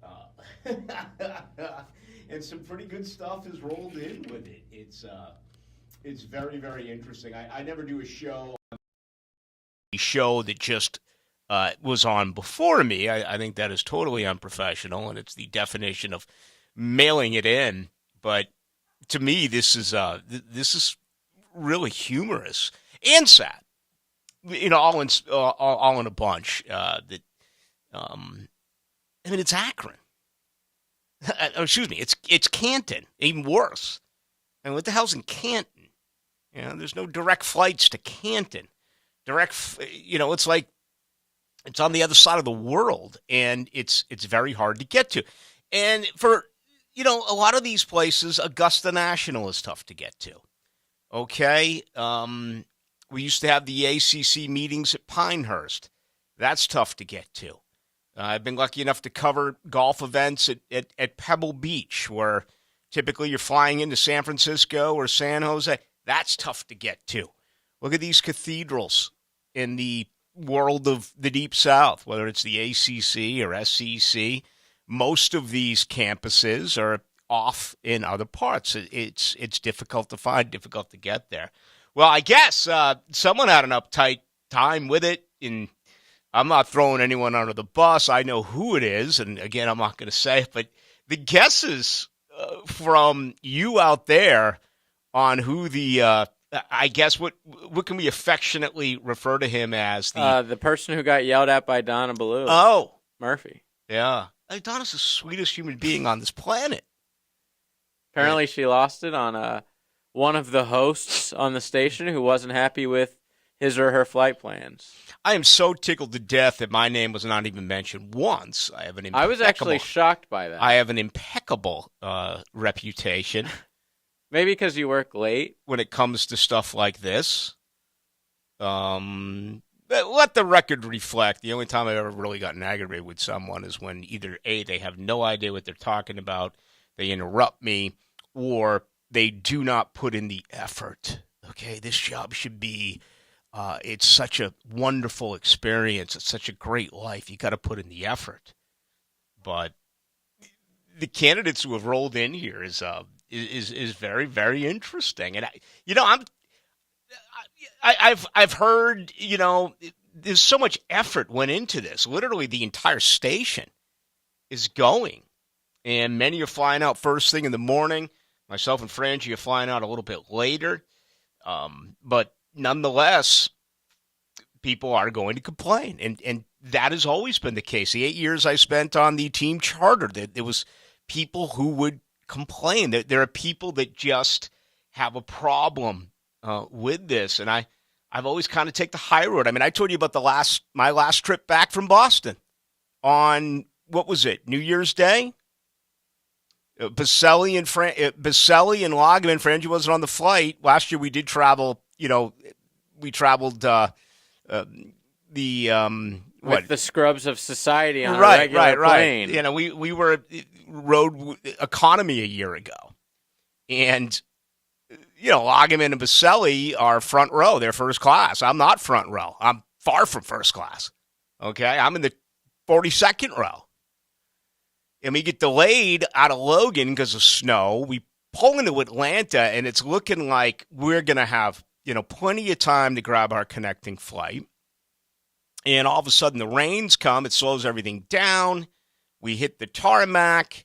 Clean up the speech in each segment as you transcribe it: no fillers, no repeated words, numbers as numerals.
Uh, and some pretty good stuff is rolled in with it. It's very, very interesting. I never do a show that just was on before me. I think that is totally unprofessional, and it's the definition of mailing it in. But to me, this is really humorous and sad. All in a bunch. That I mean, it's Akron. Excuse me, it's Canton. Even worse. And what the hell's in Canton? There's no direct flights to Canton. It's like it's on the other side of the world, and it's very hard to get to. And for a lot of these places, Augusta National is tough to get to. Okay, we used to have the ACC meetings at Pinehurst. That's tough to get to. I've been lucky enough to cover golf events at Pebble Beach, where typically you're flying into San Francisco or San Jose. That's tough to get to. Look at these cathedrals in the world of the Deep South, whether it's the ACC or SEC. Most of these campuses are off in other parts. It's difficult to find, difficult to get there. Well, I guess someone had an uptight time with it, and I'm not throwing anyone under the bus. I know who it is, and again, I'm not going to say it, but the guesses from you out there on who I guess what can we affectionately refer to him as? The person who got yelled at by Donna Ballou. Oh. Murphy. Yeah. Donna's the sweetest human being on this planet. Apparently she lost it on one of the hosts on the station who wasn't happy with his or her flight plans. I am so tickled to death that my name was not even mentioned once. I was actually shocked by that. I have an impeccable reputation. Maybe because you work late? When it comes to stuff like this. Let the record reflect. The only time I've ever really gotten aggravated with someone is when either A, they have no idea what they're talking about, they interrupt me, or they do not put in the effort. Okay, this job should be, it's such a wonderful experience. It's such a great life. You got to put in the effort. But the candidates who have rolled in here is very, very interesting. And I've heard, there's so much effort went into this. Literally, the entire station is going, and many are flying out first thing in the morning. Myself and Frangie are flying out a little bit later, but nonetheless, people are going to complain, and that has always been the case. The 8 years I spent on the team charter, there was people who would complain. There are people that just have a problem with this, and I've always kind of take the high road. I mean, I told you about my last trip back from Boston on, what was it, New Year's Day? Baselli and Loggeman, Frangie wasn't on the flight. Last year we did travel, we traveled with the scrubs of society on a regular plane. Right. We were road economy a year ago. And Loggeman and Baselli are front row. They're first class. I'm not front row. I'm far from first class. Okay? I'm in the 42nd row. And we get delayed out of Logan because of snow. We pull into Atlanta, and it's looking like we're going to have, plenty of time to grab our connecting flight. And all of a sudden, the rains come. It slows everything down. We hit the tarmac,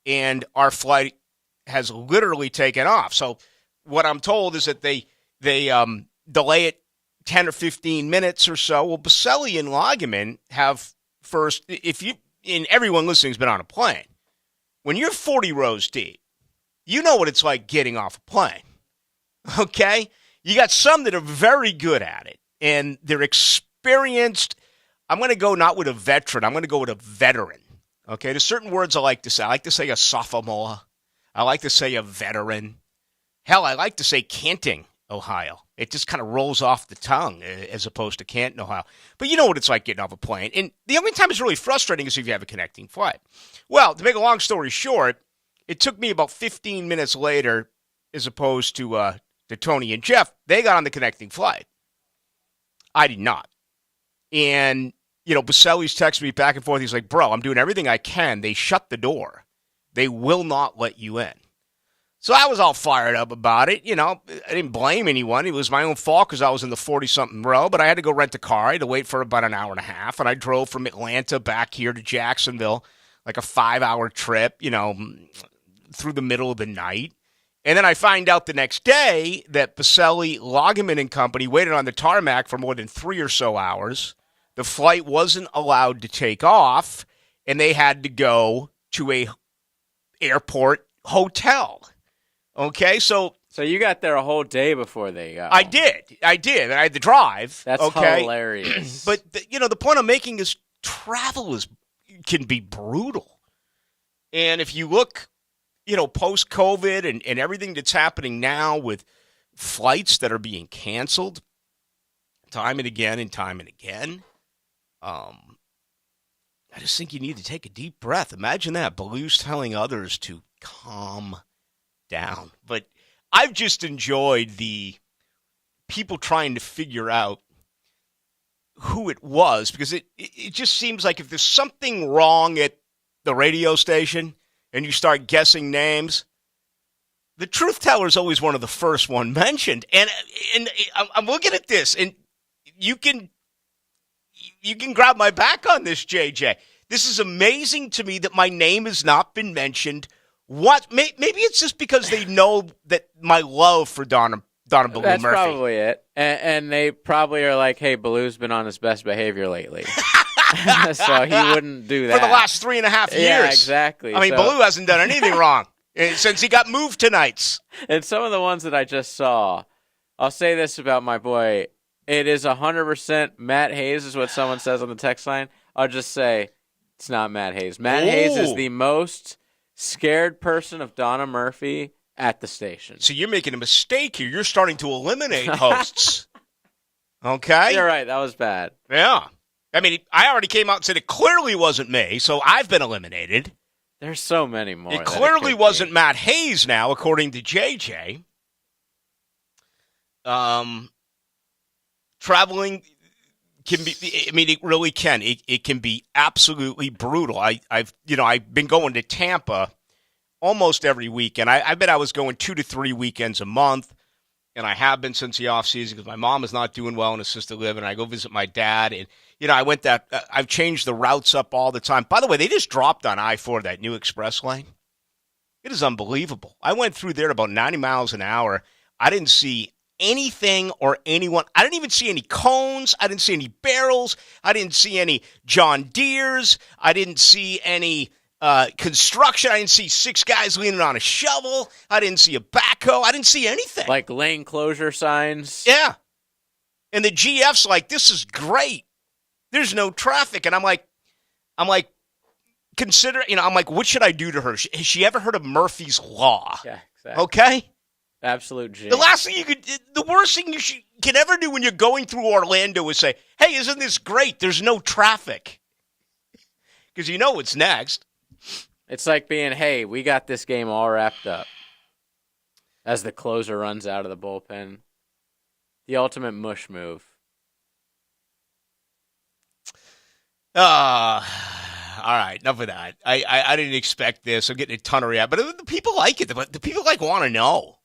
and our flight has literally taken off. So what I'm told is that they delay it 10 or 15 minutes or so. Well, Baselli and Loggeman have first, and everyone listening has been on a plane. When you're 40 rows deep, you know what it's like getting off a plane, okay? You got some that are very good at it, and they're experienced. I'm going to go not with a veteran. I'm going to go with a veteran, okay? There's certain words I like to say. I like to say a sophomore. I like to say a veteran. Hell, I like to say Canton, Ohio. It just kind of rolls off the tongue as opposed to Canton, Ohio. But you know what it's like getting off a plane. And the only time it's really frustrating is if you have a connecting flight. Well, to make a long story short, it took me about 15 minutes later as opposed to Tony and Jeff. They got on the connecting flight. I did not. And, Baselli's texting me back and forth. He's like, bro, I'm doing everything I can. They shut the door. They will not let you in. So I was all fired up about it. I didn't blame anyone. It was my own fault because I was in the 40-something row, but I had to go rent a car. I had to wait for about an hour and a half, and I drove from Atlanta back here to Jacksonville, like a 5-hour trip, through the middle of the night. And then I find out the next day that Baselli, Loggeman and company waited on the tarmac for more than 3 or so hours. The flight wasn't allowed to take off, and they had to go to a airport hotel. Okay, so you got there a whole day before they got. I did. I had to drive. That's okay? Hilarious. But the point I'm making is travel can be brutal, and if you look, post COVID and everything that's happening now with flights that are being canceled, time and again and time and again, I just think you need to take a deep breath. Imagine that. Ballou's telling others to calm down. But I've just enjoyed the people trying to figure out who it was, because it just seems like if there's something wrong at the radio station and you start guessing names, the truth teller is always one of the first one mentioned. And I'm looking at this, and you can grab my back on this, JJ. This is amazing to me that my name has not been mentioned. What? Maybe it's just because they know that my love for Donna Ballou That's Murphy. That's probably it. And they probably are like, hey, Ballou's been on his best behavior lately. So he wouldn't do that. For the last 3.5 years. Yeah, exactly. I mean, Ballou hasn't done anything wrong since he got moved to nights. And some of the ones that I just saw, I'll say this about my boy. It is 100% Matt Hayes is what someone says on the text line. I'll just say it's not Matt Hayes. Matt Hayes is the most scared person of Donna Murphy at the station. So you're making a mistake here. You're starting to eliminate hosts. Okay? You're right. That was bad. Yeah. I mean, I already came out and said it clearly wasn't me, so I've been eliminated. There's so many more. It clearly wasn't Matt Hayes now, according to JJ. Traveling can be, it really can. It can be absolutely brutal. I've been going to Tampa almost every weekend. I bet I was going 2 to 3 weekends a month, and I have been since the off season because my mom is not doing well in assisted living. I go visit my dad, and I went I've changed the routes up all the time. By the way, they just dropped on I-4 that new express lane. It is unbelievable. I went through there at about 90 miles an hour. I didn't see anything or anyone. I didn't even see any cones. I didn't see any barrels. I didn't see any John Deeres. I didn't see any construction. I didn't see 6 guys leaning on a shovel. I didn't see a backhoe. I didn't see anything. Like lane closure signs. Yeah. And the GF's like, this is great. There's no traffic. And I'm like, consider, I'm like, what should I do to her? Has she ever heard of Murphy's Law? Yeah, exactly. Okay? Absolute G. The worst thing you can ever do when you're going through Orlando is say, hey, isn't this great? There's no traffic. Because you know what's next. It's like being, hey, we got this game all wrapped up. As the closer runs out of the bullpen. The ultimate mush move. All right, enough of that. I didn't expect this. I'm getting a ton of reaction. But the people like it. The people want to know.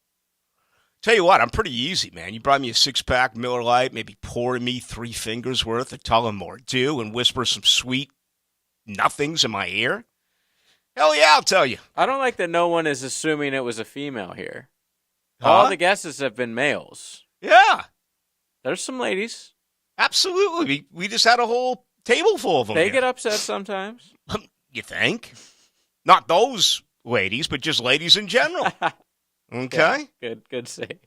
Tell you what, I'm pretty easy, man. You brought me a 6-pack Miller Lite, maybe pour me 3 fingers worth of Tullamore Dew and whisper some sweet nothings in my ear. Hell yeah, I'll tell you. I don't like that no one is assuming it was a female here. Huh? All the guesses have been males. Yeah. There's some ladies. Absolutely. We just had a whole table full of them. They get upset sometimes. You think? Not those ladies, but just ladies in general. Okay. Yeah, good save.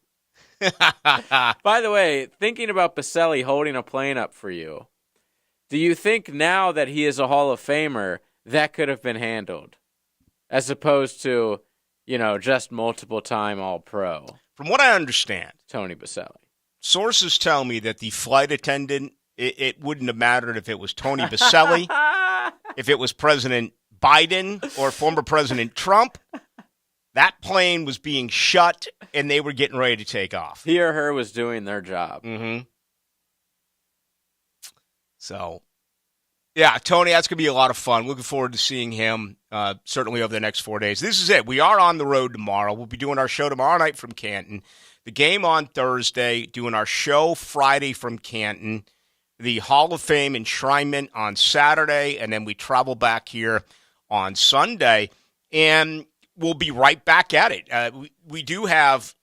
By the way, thinking about Baselli holding a plane up for you, do you think now that he is a Hall of Famer, that could have been handled? As opposed to, just multiple-time All-Pro. From what I understand, Tony Baselli. Sources tell me that the flight attendant, it wouldn't have mattered if it was Tony Baselli, if it was President Biden or former President Trump. That plane was being shut, and they were getting ready to take off. He or her was doing their job. Mm-hmm. So, Yeah, Tony, that's going to be a lot of fun. Looking forward to seeing him certainly over the next 4 days. This is it. We are on the road tomorrow. We'll be doing our show tomorrow night from Canton. The game on Thursday, doing our show Friday from Canton. The Hall of Fame enshrinement on Saturday, and then we travel back here on Sunday. And we'll be right back at it. We do have,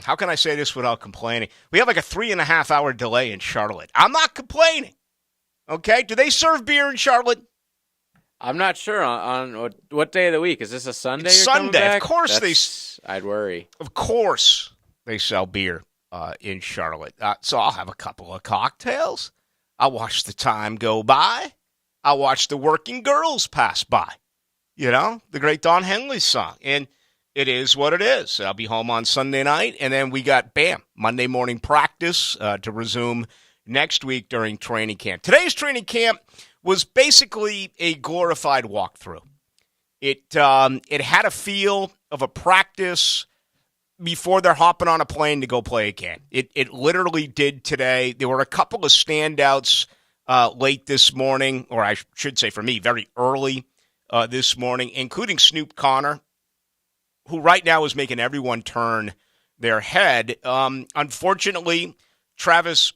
how can I say this without complaining? We have like a 3.5-hour delay in Charlotte. I'm not complaining. Okay, do they serve beer in Charlotte? I'm not sure on what day of the week. Is this a Sunday? It's Sunday. Of course I'd worry. Of course they sell beer in Charlotte. So I'll have a couple of cocktails. I'll watch the time go by. I'll watch the working girls pass by. You know, the great Don Henley song. And it is what it is. I'll be home on Sunday night, and then we got, Monday morning practice to resume next week during training camp. Today's training camp was basically a glorified walkthrough. It had a feel of a practice before they're hopping on a plane to go play a game. It literally did today. There were a couple of standouts late this morning, or I should say for me, very early this morning, including Snoop Connor, who right now is making everyone turn their head. Unfortunately, Travis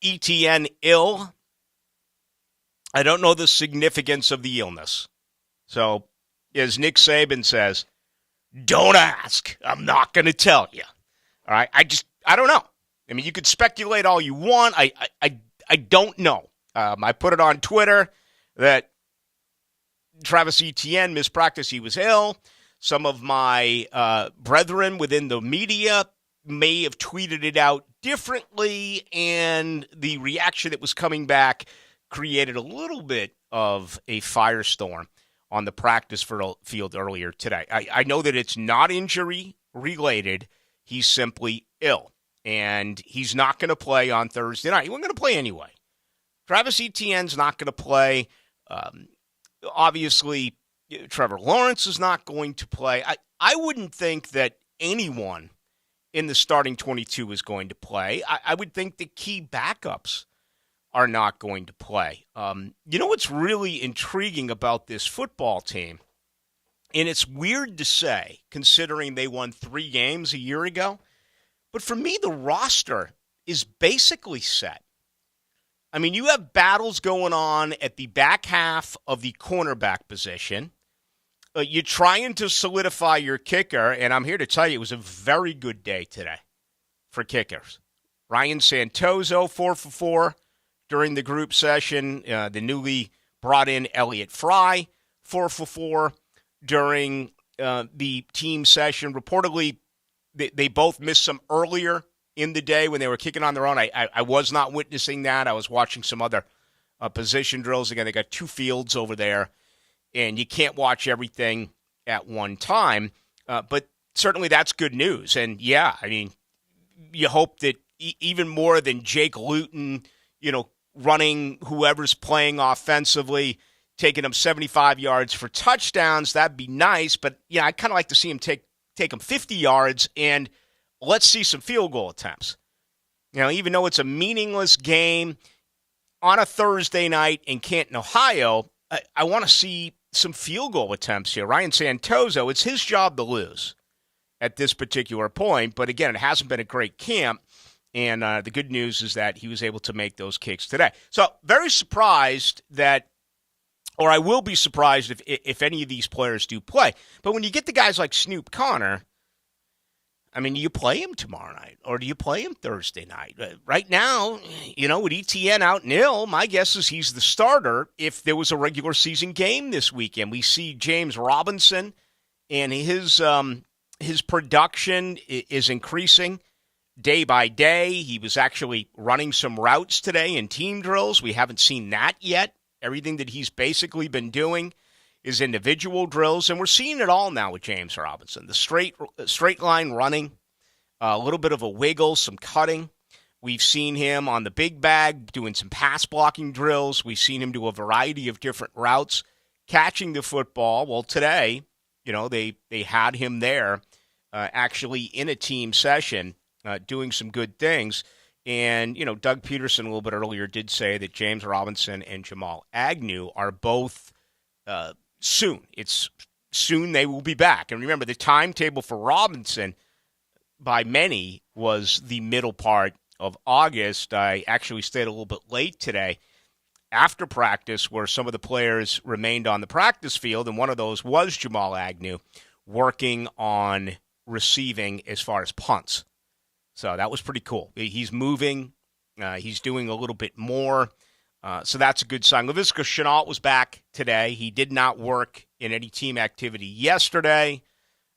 Etienne ill. I don't know the significance of the illness. So, as Nick Saban says, don't ask. I'm not going to tell you. All right? I don't know. I mean, you could speculate all you want. I don't know. I put it on Twitter that Travis Etienne missed practice. He was ill. Some of my brethren within the media may have tweeted it out differently, and the reaction that was coming back created a little bit of a firestorm on the practice field earlier today. I know that it's not injury related. He's simply ill, and he's not going to play on Thursday night. He wasn't going to play anyway. Travis Etienne's not going to play. Obviously, Trevor Lawrence is not going to play. I wouldn't think that anyone in the starting 22 is going to play. I would think the key backups are not going to play. You know what's really intriguing about this football team? And it's weird to say, considering they won 3 games a year ago. But for me, the roster is basically set. I mean, you have battles going on at the back half of the cornerback position. You're trying to solidify your kicker, and I'm here to tell you it was a very good day today for kickers. Ryan Santoso, 4 for 4 during the group session. The newly brought in Elliott Fry, 4 for 4 during the team session. Reportedly, they both missed some earlier in the day when they were kicking on their own. I was not witnessing that. I was watching some other position drills. Again, they got 2 fields over there, and you can't watch everything at one time. But certainly that's good news. And, yeah, I mean, you hope that even more than Jake Luton, running whoever's playing offensively, taking them 75 yards for touchdowns, that'd be nice. But, yeah, I'd kind of like to see him take them 50 yards, and let's see some field goal attempts. Even though it's a meaningless game on a Thursday night in Canton, Ohio, I want to see some field goal attempts here. Ryan Santoso, it's his job to lose at this particular point. But, again, it hasn't been a great camp. And the good news is that he was able to make those kicks today. So very surprised that, or I will be surprised if any of these players do play. But when you get the guys like Snoop Connor, I mean, do you play him tomorrow night or do you play him Thursday night? Right now, with Etienne out and ill, my guess is he's the starter if there was a regular season game this weekend. We see James Robinson, and his production is increasing day by day. He was actually running some routes today in team drills. We haven't seen that yet. Everything that he's basically been doing is individual drills, and we're seeing it all now with James Robinson. The straight line running, a little bit of a wiggle, some cutting. We've seen him on the big bag doing some pass blocking drills. We've seen him do a variety of different routes, catching the football. Well, today, they had him there actually in a team session doing some good things. And, Doug Peterson a little bit earlier did say that James Robinson and Jamal Agnew are both soon. It's soon they will be back. And remember, the timetable for Robinson by many was the middle part of August. I actually stayed a little bit late today after practice where some of the players remained on the practice field, and one of those was Jamal Agnew working on receiving as far as punts. So that was pretty cool. He's moving. He's doing a little bit more. So that's a good sign. Laviska Shenault was back today. He did not work in any team activity yesterday.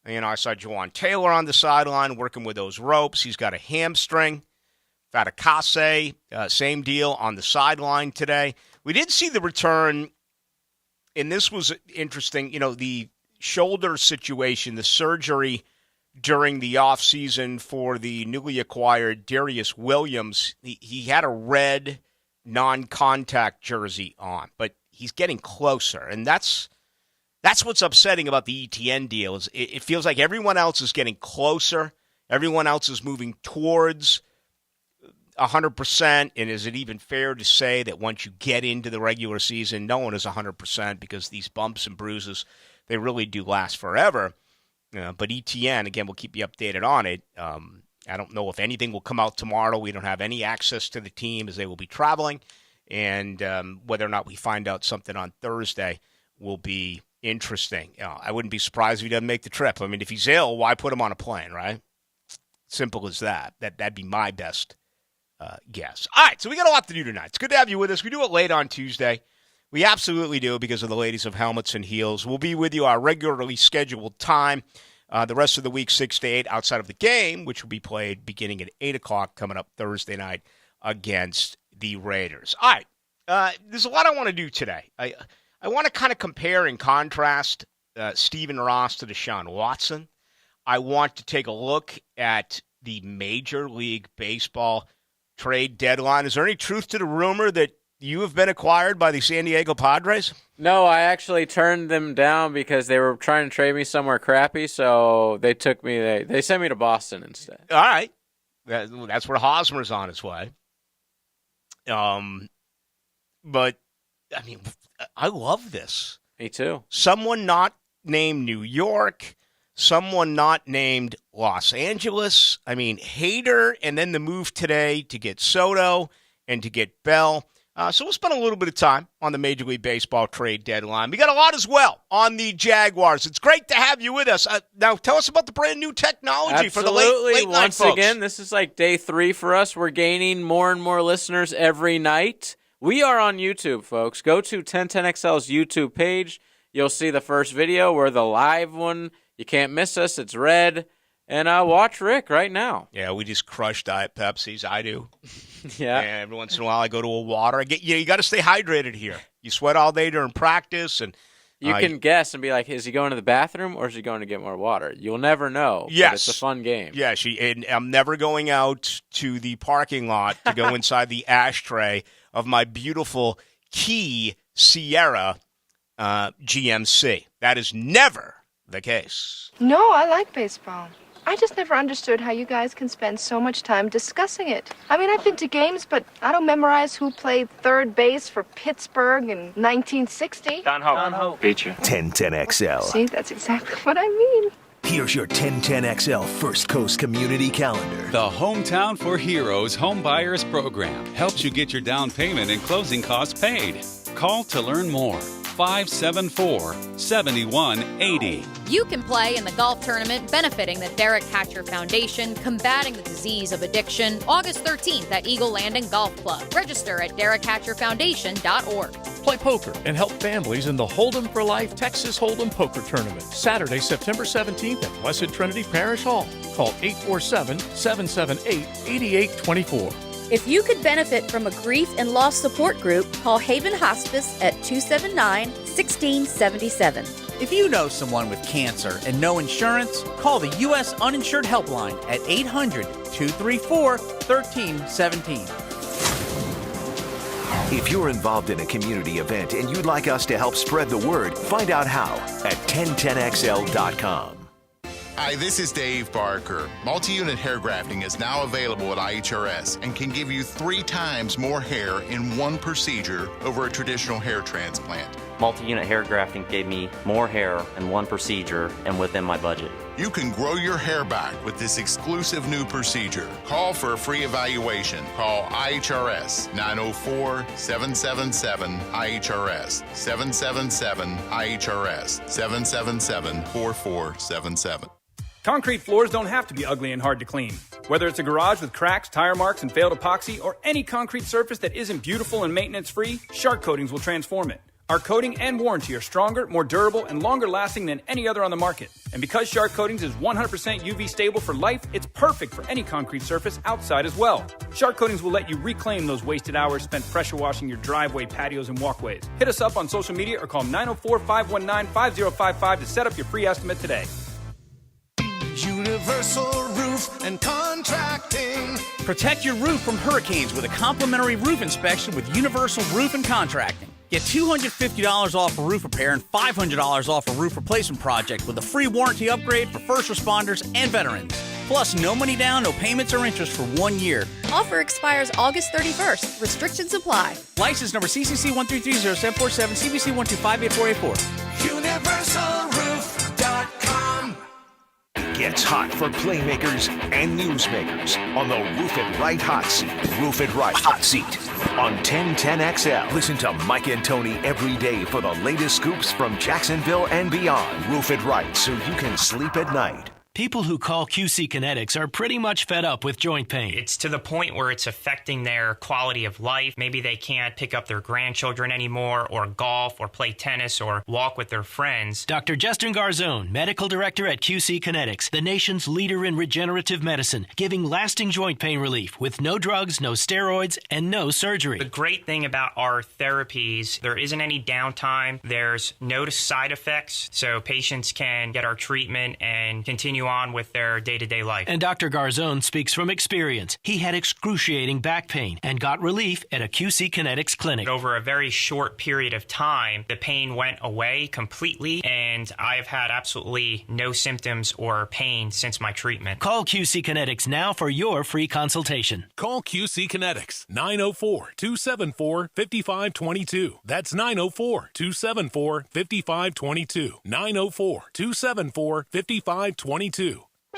I saw Jawan Taylor on the sideline working with those ropes. He's got a hamstring. Fatakase, same deal on the sideline today. We did see the return, and this was interesting, the shoulder situation, the surgery during the offseason for the newly acquired Darius Williams. He had a red non-contact jersey on, but he's getting closer, and that's what's upsetting about the ETN deal. Is it feels like everyone else is getting closer, everyone else is moving towards 100%, and is it even fair to say that once you get into the regular season, no one is 100% because these bumps and bruises, they really do last forever. But ETN, again, we'll keep you updated on it. I don't know if anything will come out tomorrow. We don't have any access to the team as they will be traveling. And whether or not we find out something on Thursday will be interesting. I wouldn't be surprised if he doesn't make the trip. I mean, if he's ill, why put him on a plane, right? Simple as that. That'd be my best guess. All right, so we got a lot to do tonight. It's good to have you with us. We do it late on Tuesday. We absolutely do because of the ladies of Helmets and Heels. We'll be with you our regularly scheduled time the rest of the week, 6 to 8, outside of the game, which will be played beginning at 8 o'clock coming up Thursday night against the Raiders. All right, there's a lot I want to do today. I want to kind of compare and contrast Stephen Ross to Deshaun Watson. I want to take a look at the Major League Baseball trade deadline. Is there any truth to the rumor that you have been acquired by the San Diego Padres? No, I actually turned them down because they were trying to trade me somewhere crappy, so they took me. They sent me to Boston instead. All right. That's where Hosmer's on his way. But, I mean, I love this. Me too. Someone not named New York, someone not named Los Angeles. I mean, Hader, and then the move today to get Soto and to get Bell. So we'll spend a little bit of time on the Major League Baseball trade deadline. We got a lot as well on the Jaguars. It's great to have you with us. Now, tell us about the brand new technology for the late night Once folks. again, this is like day 3 for us. We're gaining more and more listeners every night. We are on YouTube, folks. Go to 1010XL's YouTube page. You'll see the first video. We're the live one. You can't miss us. It's red. And watch Rick right now. Yeah, we just crush Diet Pepsis. I do. Yeah. And every once in a while, I go to a water. You got to stay hydrated here. You sweat all day during practice, and you can guess and be like, is he going to the bathroom or is he going to get more water? You'll never know. Yes. But it's a fun game. Yeah, and I'm never going out to the parking lot to go inside the ashtray of my beautiful Key Sierra GMC. That is never the case. No, I like baseball. I just never understood how you guys can spend so much time discussing it. I mean, I've been to games, but I don't memorize who played third base for Pittsburgh in 1960. Don Hope. Beat you. 1010XL. See, that's exactly what I mean. Here's your 1010XL First Coast Community Calendar. The Hometown for Heroes Home Buyers Program helps you get your down payment and closing costs paid. Call to learn more. 574-7180. You can play in the golf tournament benefiting the Derek Hatcher Foundation, combating the disease of addiction, August 13th at Eagle Landing Golf Club. Register at derekhatcherfoundation.org. Play poker and help families in the Hold'em for Life Texas Hold'em Poker Tournament, Saturday, September 17th at Blessed Trinity Parish Hall. Call 847-778-8824. If you could benefit from a grief and loss support group, call Haven Hospice at 279-1677. If you know someone with cancer and no insurance, call the U.S. Uninsured Helpline at 800-234-1317. If you're involved in a community event and you'd like us to help spread the word, find out how at 1010XL.com. Hi, this is Dave Barker. Multi-unit hair grafting is now available at IHRS and can give you 3 times more hair in one procedure over a traditional hair transplant. Multi-unit hair grafting gave me more hair in one procedure and within my budget. You can grow your hair back with this exclusive new procedure. Call for a free evaluation. Call IHRS 904-777-IHRS 777-IHRS 777-4477. Concrete floors don't have to be ugly and hard to clean. Whether it's a garage with cracks, tire marks, and failed epoxy, or any concrete surface that isn't beautiful and maintenance-free, Shark Coatings will transform it. Our coating and warranty are stronger, more durable, and longer lasting than any other on the market. And because Shark Coatings is 100% UV stable for life, it's perfect for any concrete surface outside as well. Shark Coatings will let you reclaim those wasted hours spent pressure washing your driveway, patios, and walkways. Hit us up on social media or call 904-519-5055 to set up your free estimate today. Universal Roof and Contracting. Protect your roof from hurricanes with a complimentary roof inspection with Universal Roof and Contracting. Get $250 off a roof repair and $500 off a roof replacement project with a free warranty upgrade for first responders and veterans. Plus, no money down, no payments or interest for 1 year. Offer expires August 31st. Restrictions apply. License number CCC 1330747, CBC 1258484. UniversalRoof.com. Gets hot for playmakers and newsmakers on the Roof It Right Hot Seat. Roof It Right Hot Seat on 1010XL. Listen to Mike and Tony every day for the latest scoops from Jacksonville and beyond. Roof It Right so you can sleep at night. People who call QC Kinetics are pretty much fed up with joint pain. It's to the point where it's affecting their quality of life. Maybe they can't pick up their grandchildren anymore, or golf, or play tennis, or walk with their friends. Dr. Justin Garzone, medical director at QC Kinetics, the nation's leader in regenerative medicine, giving lasting joint pain relief with no drugs, no steroids, and no surgery. The great thing about our therapies, there isn't any downtime. There's no side effects, so patients can get our treatment and continue on with their day-to-day life. And Dr. Garzone speaks from experience. He had excruciating back pain and got relief at a QC Kinetics clinic. Over a very short period of time, the pain went away completely, and I've had absolutely no symptoms or pain since my treatment. Call QC Kinetics now for your free consultation. Call QC Kinetics, 904-274-5522. That's 904-274-5522. 904-274-5522.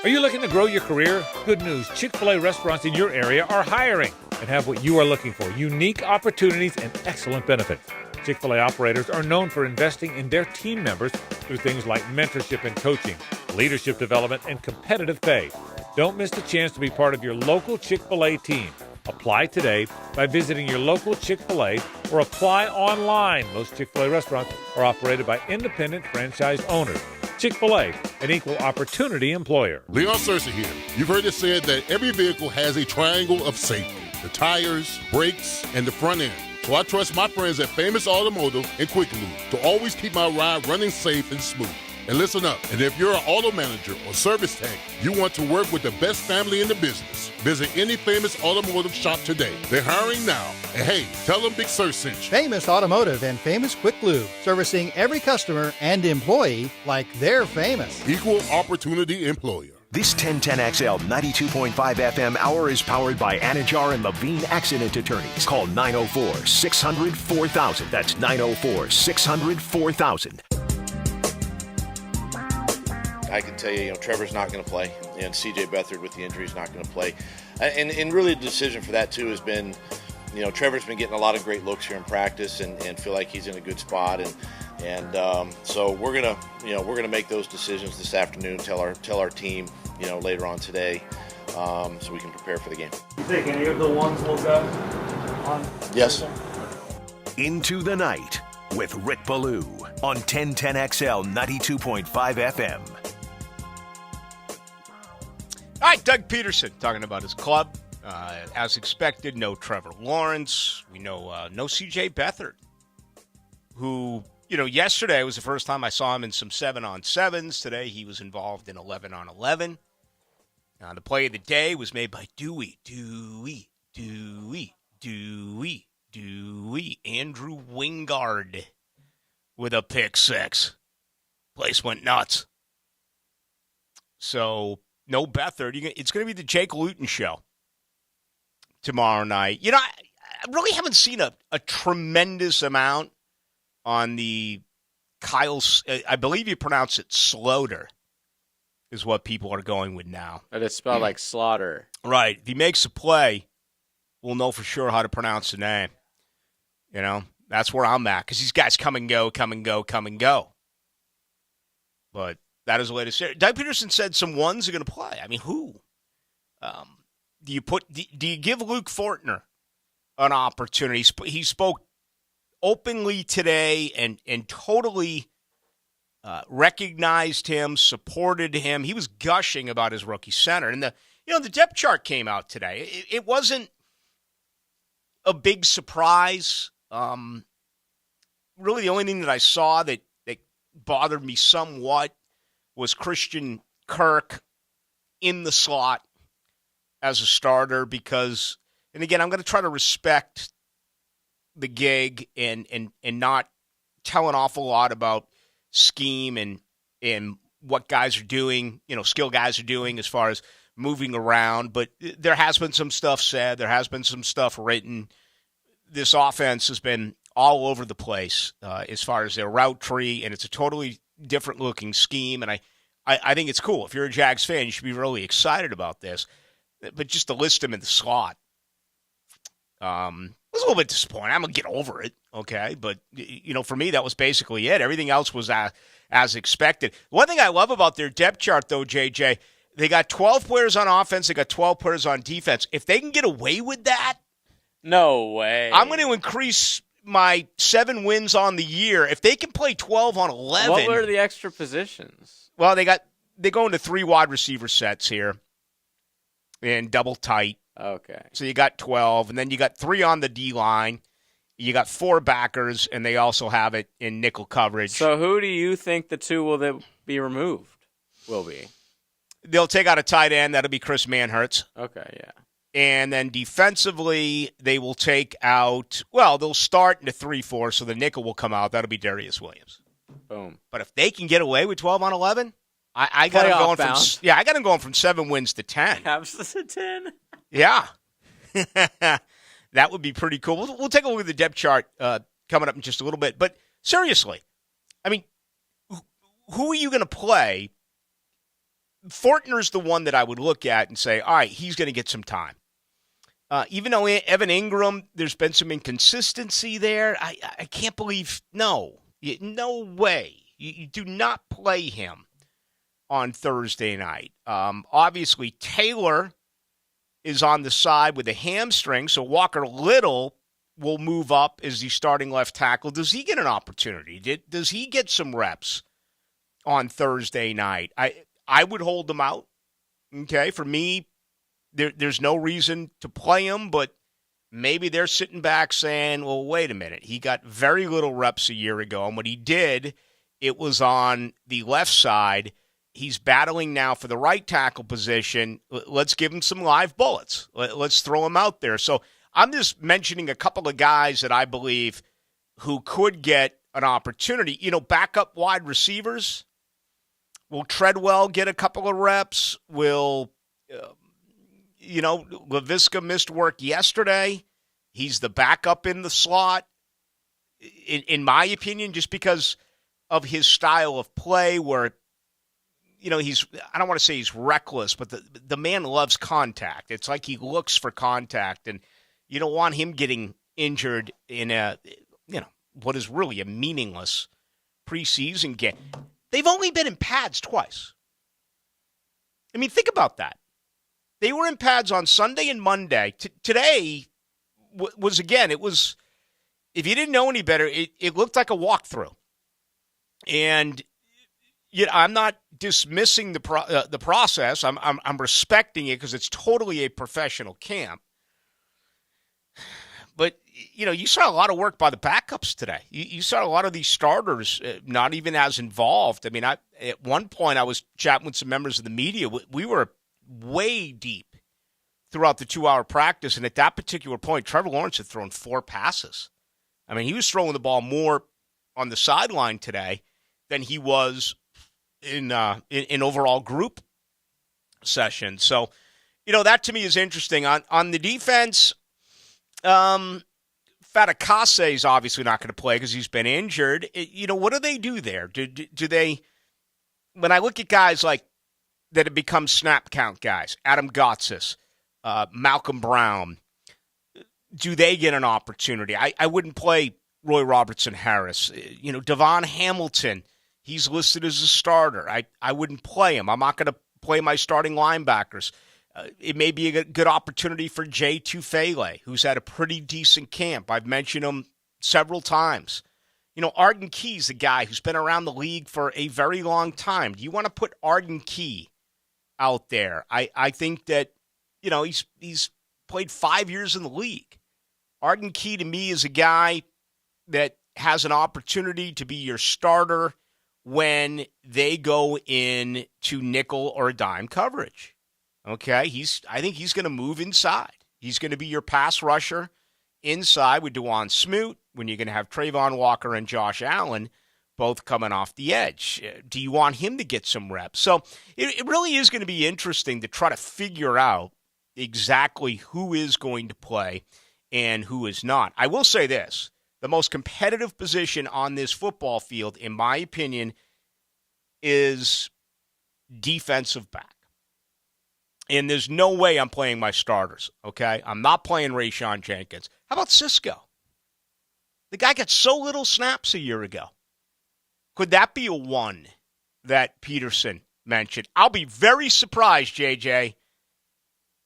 Are you looking to grow your career? Good news. Chick-fil-A restaurants in your area are hiring and have what you are looking for: unique opportunities and excellent benefits. Chick-fil-A operators are known for investing in their team members through things like mentorship and coaching, leadership development, and competitive pay. Don't miss the chance to be part of your local Chick-fil-A team. Apply today by visiting your local Chick-fil-A or apply online. Most Chick-fil-A restaurants are operated by independent franchise owners. Chick-fil-A, an equal opportunity employer. Leon Searcy here. You've heard it said that every vehicle has a triangle of safety: the tires, brakes, and the front end. So I trust my friends at Famous Automotive and Quick Lube to always keep my ride running safe and smooth. And listen up, and if you're an auto manager or service tech, you want to work with the best family in the business, visit any Famous Automotive shop today. They're hiring now. And hey, tell them Big Sur sent you. Famous Automotive and Famous Quick Lube, servicing every customer and employee like they're famous. Equal opportunity employer. This 1010XL 92.5 FM hour is powered by Anajar and Levine Accident Attorneys. Call 904-600-4000. That's 904-600-4000. I can tell you, Trevor's not going to play, and C.J. Beathard with the injury is not going to play. And really the decision for that, too, has been, Trevor's been getting a lot of great looks here in practice and feel like he's in a good spot. And so we're gonna make those decisions this afternoon, tell our team, later on today, so we can prepare for the game. You think any of the ones will go on? Yes. Into the Night with Rick Ballou on 1010XL 92.5 FM. All right, Doug Peterson talking about his club. As expected, no Trevor Lawrence. We know no C.J. Beathard, who, yesterday was the first time I saw him in some 7-on-7s. Today he was involved in 11-on-11. The play of the day was made by Dewey, Andrew Wingard with a pick six. Place went nuts. So no Beathard. It's going to be the Jake Luton show tomorrow night. You know, I really haven't seen a tremendous amount on the Kyle. I believe you pronounce it Slaughter is what people are going with now. But it's spelled like slaughter. Right. If he makes a play, we'll know for sure how to pronounce the name. You know, that's where I'm at because these guys come and go, come and go, come and go. But that is the way to say it. Doug Peterson said some ones are going to play. I mean, who? Do you give Luke Fortner an opportunity? He spoke openly today and totally recognized him, supported him. He was gushing about his rookie center. And the depth chart came out today. It wasn't a big surprise. Really, the only thing that I saw that bothered me somewhat was Christian Kirk in the slot as a starter because, and again, I'm going to try to respect the gig and not tell an awful lot about scheme and what guys are doing, skill guys are doing as far as moving around. But there has been some stuff said. There has been some stuff written. This offense has been all over the place as far as their route tree, and it's a totally different-looking scheme. And I think it's cool. If you're a Jags fan, you should be really excited about this. But just to list them in the slot was a little bit disappointing. I'm going to get over it, okay? But, for me, that was basically it. Everything else was as expected. One thing I love about their depth chart, though, JJ, they got 12 players on offense. They got 12 players on defense. If they can get away with that, no way. I'm going to increase my 7 wins on the year. If they can play 12 on 11. What were the extra positions? Well, they go into 3 wide receiver sets here and double tight. Okay. So you got 12, and then you got 3 on the D-line. You got 4 backers, and they also have it in nickel coverage. So who do you think the 2 will be removed will be? They'll take out a tight end. That'll be Chris Manhertz. Okay, yeah. And then defensively, they will take out, they'll start in the 3-4, so the nickel will come out. That'll be Darius Williams. Boom. But if they can get away with 12 on 11, I got them going from 7 wins to 10. Cavs to 10? Yeah. That would be pretty cool. We'll take a look at the depth chart coming up in just a little bit. But seriously, I mean, who are you going to play? Fortner's the one that I would look at and say, all right, he's going to get some time. Even though Evan Ingram, there's been some inconsistency there, I can't believe, no way. You do not play him on Thursday night. Obviously, Taylor is on the side with a hamstring, so Walker Little will move up as the starting left tackle. Does he get an opportunity? Does he get some reps on Thursday night? I would hold them out. Okay, for me, there's no reason to play him, but maybe they're sitting back saying, well, wait a minute. He got very little reps a year ago, and what he did, it was on the left side. He's battling now for the right tackle position. Let's give him some live bullets. Let's throw him out there. So I'm just mentioning a couple of guys that I believe who could get an opportunity. Backup wide receivers. Will Treadwell get a couple of reps? Will, Laviska missed work yesterday. He's the backup in the slot. In my opinion, just because of his style of play where, I don't want to say he's reckless, but the man loves contact. It's like he looks for contact, and you don't want him getting injured in what is really a meaningless preseason game. They've only been in pads twice. I mean, think about that. They were in pads on Sunday and Monday. Today was, again, it was, if you didn't know any better, it looked like a walkthrough. And I'm not dismissing the process. I'm respecting it because it's totally a professional camp. But, you saw a lot of work by the backups today. You saw a lot of these starters not even as involved. I mean, at one point I was chatting with some members of the media. We were way deep throughout the 2-hour practice, and at that particular point, Trevor Lawrence had thrown 4 passes. I mean, he was throwing the ball more on the sideline today than he was in overall group session. So, that to me is interesting. On the defense, Fatakase is obviously not going to play because he's been injured. What do they do there? Do they, when I look at guys like that have become snap count guys, Adam Gotsis, Malcolm Brown, do they get an opportunity? I wouldn't play Roy Robertson Harris. Devon Hamilton, he's listed as a starter. I wouldn't play him. I'm not going to play my starting linebackers. It may be a good opportunity for Jay Tufele, who's had a pretty decent camp. I've mentioned him several times. Arden Key's the guy who's been around the league for a very long time. Do you want to put Arden Key out there? I think that, he's played 5 years in the league. Arden Key to me is a guy that has an opportunity to be your starter when they go in to nickel or dime coverage. Okay, I think he's going to move inside. He's going to be your pass rusher inside with DeJuan Smoot when you're going to have Trayvon Walker and Josh Allen both coming off the edge. Do you want him to get some reps? So it really is going to be interesting to try to figure out exactly who is going to play and who is not. I will say this. The most competitive position on this football field, in my opinion, is defensive back. And there's no way I'm playing my starters, okay? I'm not playing Rayshon Jenkins. How about Cisco? The guy got so little snaps a year ago. Could that be a one that Peterson mentioned? I'll be very surprised, JJ,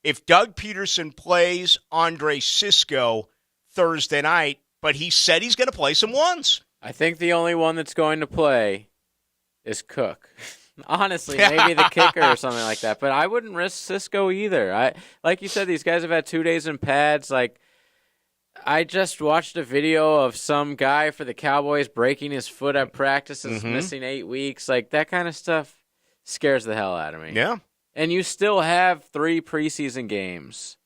if Doug Peterson plays Andre Cisco Thursday night, but he said he's going to play some ones. I think the only one that's going to play is Cook. Honestly, maybe the kicker or something like that. But I wouldn't risk Cisco either. Like you said, these guys have had 2 days in pads. Like, I just watched a video of some guy for the Cowboys breaking his foot at practices, missing 8 weeks. Like, that kind of stuff scares the hell out of me. Yeah. And you still have 3 preseason games.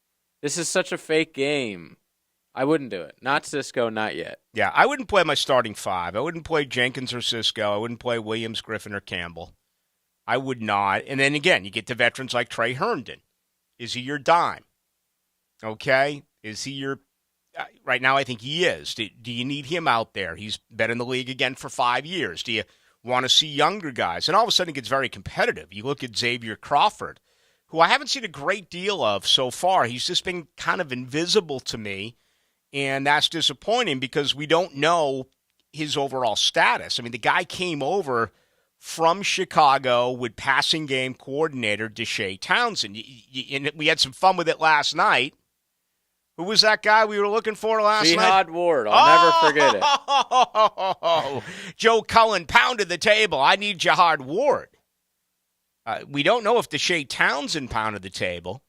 This is such a fake game. I wouldn't do it. Not Cisco, not yet. Yeah, I wouldn't play my starting 5. I wouldn't play Jenkins or Cisco. I wouldn't play Williams, Griffin, or Campbell. I would not. And then, again, you get to veterans like Trey Herndon. Is he your dime? Okay? Is he your – right now I think he is. Do you need him out there? He's been in the league again for 5 years. Do you want to see younger guys? And all of a sudden it gets very competitive. You look at Xavier Crawford, who I haven't seen a great deal of so far. He's just been kind of invisible to me, and that's disappointing because we don't know his overall status. I mean, the guy came over – from Chicago with passing game coordinator Deshae Townsend. And we had some fun with it last night. Who was that guy we were looking for last night? Jihad Ward. I'll never forget it. Joe Cullen pounded the table. I need Jihad Ward. We don't know if Deshae Townsend pounded the table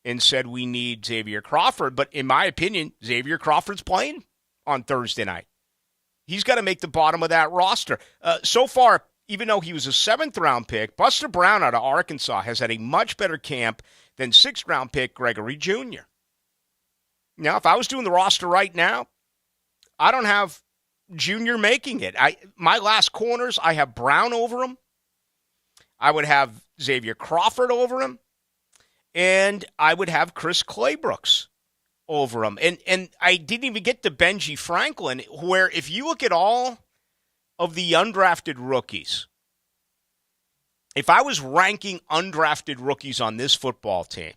and said we need Xavier Crawford. But in my opinion, Xavier Crawford's playing on Thursday night. He's got to make the bottom of that roster. So far, even though he was a 7th-round pick, Buster Brown out of Arkansas has had a much better camp than 6th-round pick Gregory Jr. Now, if I was doing the roster right now, I don't have Jr. making it. My last corners, I have Brown over him. I would have Xavier Crawford over him. And I would have Chris Claybrooks over him. And I didn't even get to Benji Franklin, where if you look at all of the undrafted rookies, if I was ranking undrafted rookies on this football team,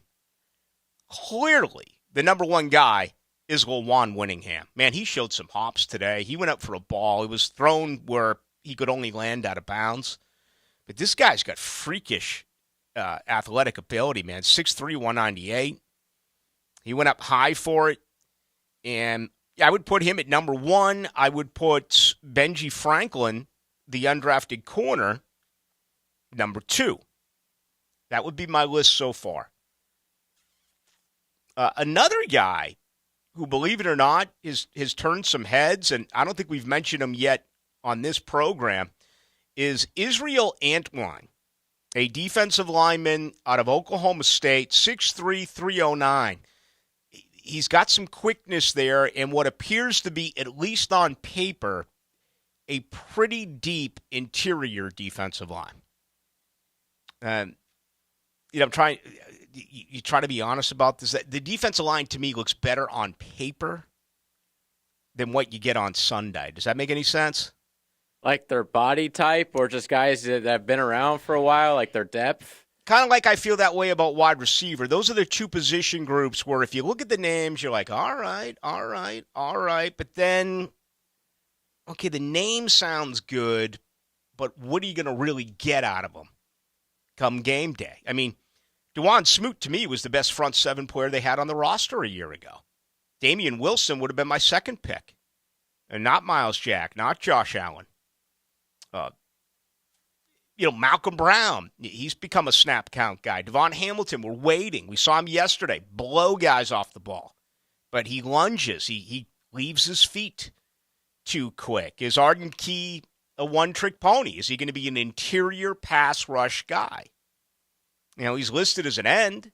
clearly the number one guy is Lawan Winningham. Man, he showed some hops today. He went up for a ball. It was thrown where he could only land out of bounds. But this guy's got freakish athletic ability, man. 6'3", 198. He went up high for it. And I would put him at number 1. I would put Benji Franklin, the undrafted corner, number 2. That would be my list so far. Another guy who, believe it or not, has turned some heads, and I don't think we've mentioned him yet on this program, is Israel Antwine, a defensive lineman out of Oklahoma State, 6'3", 309. He's got some quickness there and what appears to be, at least on paper, a pretty deep interior defensive line. I'm trying. You try to be honest about this. The defensive line to me looks better on paper than what you get on Sunday. Does that make any sense? Like their body type, or just guys that have been around for a while, like their depth? Kind of like I feel that way about wide receiver. Those are the two position groups where if you look at the names, you're like, all right. But then, okay, the name sounds good, but what are you going to really get out of them come game day? I mean, DeJuan Smoot, to me, was the best front seven player they had on the roster a year ago. Damian Wilson would have been my second pick. And not Miles Jack, not Josh Allen. Malcolm Brown, he's become a snap count guy. Devon Hamilton, we're waiting. We saw him yesterday blow guys off the ball. But he lunges. He leaves his feet too quick. Is Arden Key a one-trick pony? Is he going to be an interior pass rush guy? He's listed as an end.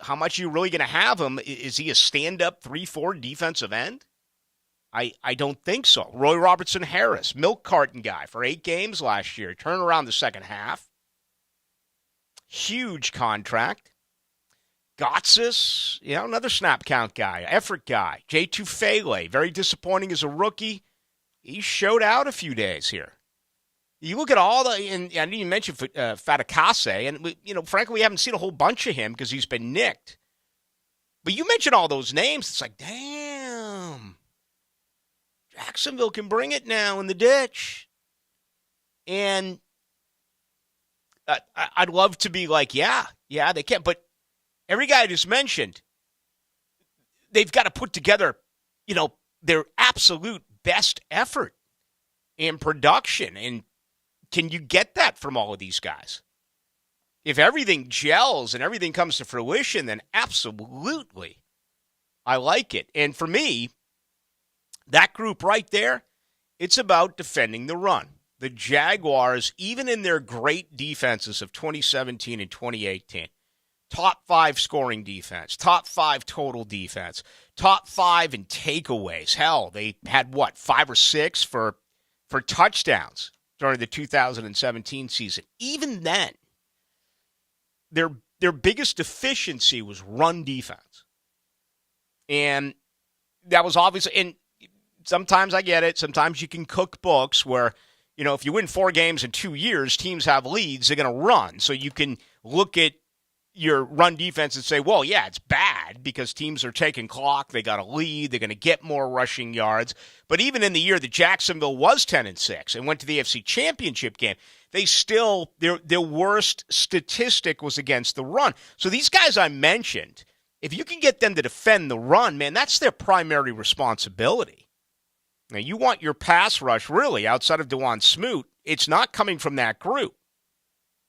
How much are you really going to have him? Is he a stand-up 3-4 defensive end? I don't think so. Roy Robertson Harris, milk carton guy for 8 games last year. Turn around the second half. Huge contract. Gotsis, another snap count guy, effort guy. J. Tufele, very disappointing as a rookie. He showed out a few days here. You look at all and I didn't even mention Fatakase, and frankly, we haven't seen a whole bunch of him because he's been nicked. But you mention all those names, it's like, damn. Jacksonville can bring it now in the ditch. And I'd love to be like, yeah, they can. But every guy I just mentioned, they've got to put together, their absolute best effort and production. And can you get that from all of these guys? If everything gels and everything comes to fruition, then absolutely, I like it. And for me, that group right there, it's about defending the run. The Jaguars, even in their great defenses of 2017 and 2018, top 5 scoring defense, top 5 total defense, top 5 in takeaways. Hell, they had 5 or 6 for touchdowns during the 2017 season. Even then, their biggest deficiency was run defense. And that was obviously, and sometimes I get it. Sometimes you can cook books where, if you win 4 games in 2 years, teams have leads, they're going to run. So you can look at your run defense and say, well, yeah, it's bad because teams are taking clock. They got a lead. They're going to get more rushing yards. But even in the year that Jacksonville was 10-6 and went to the AFC Championship game, they still, their worst statistic was against the run. So these guys I mentioned, if you can get them to defend the run, man, that's their primary responsibility. Now, you want your pass rush, really, outside of DeJuan Smoot, it's not coming from that group.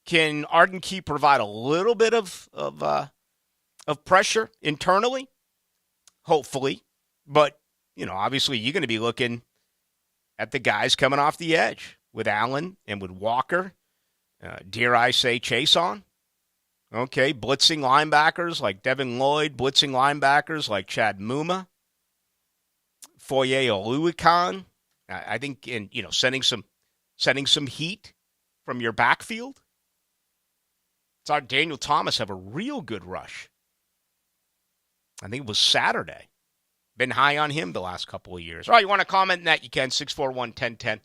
Can Arden Key provide a little bit of pressure internally? Hopefully. But, obviously you're going to be looking at the guys coming off the edge with Allen and with Walker. Dare I say Chase on? Okay, blitzing linebackers like Devin Lloyd, blitzing linebackers like Chad Muma. Foye Oluokun, I think, in sending some heat from your backfield. Saw Daniel Thomas have a real good rush. I think it was Saturday. Been high on him the last couple of years. All right, you want to comment on that? You can. 641-1010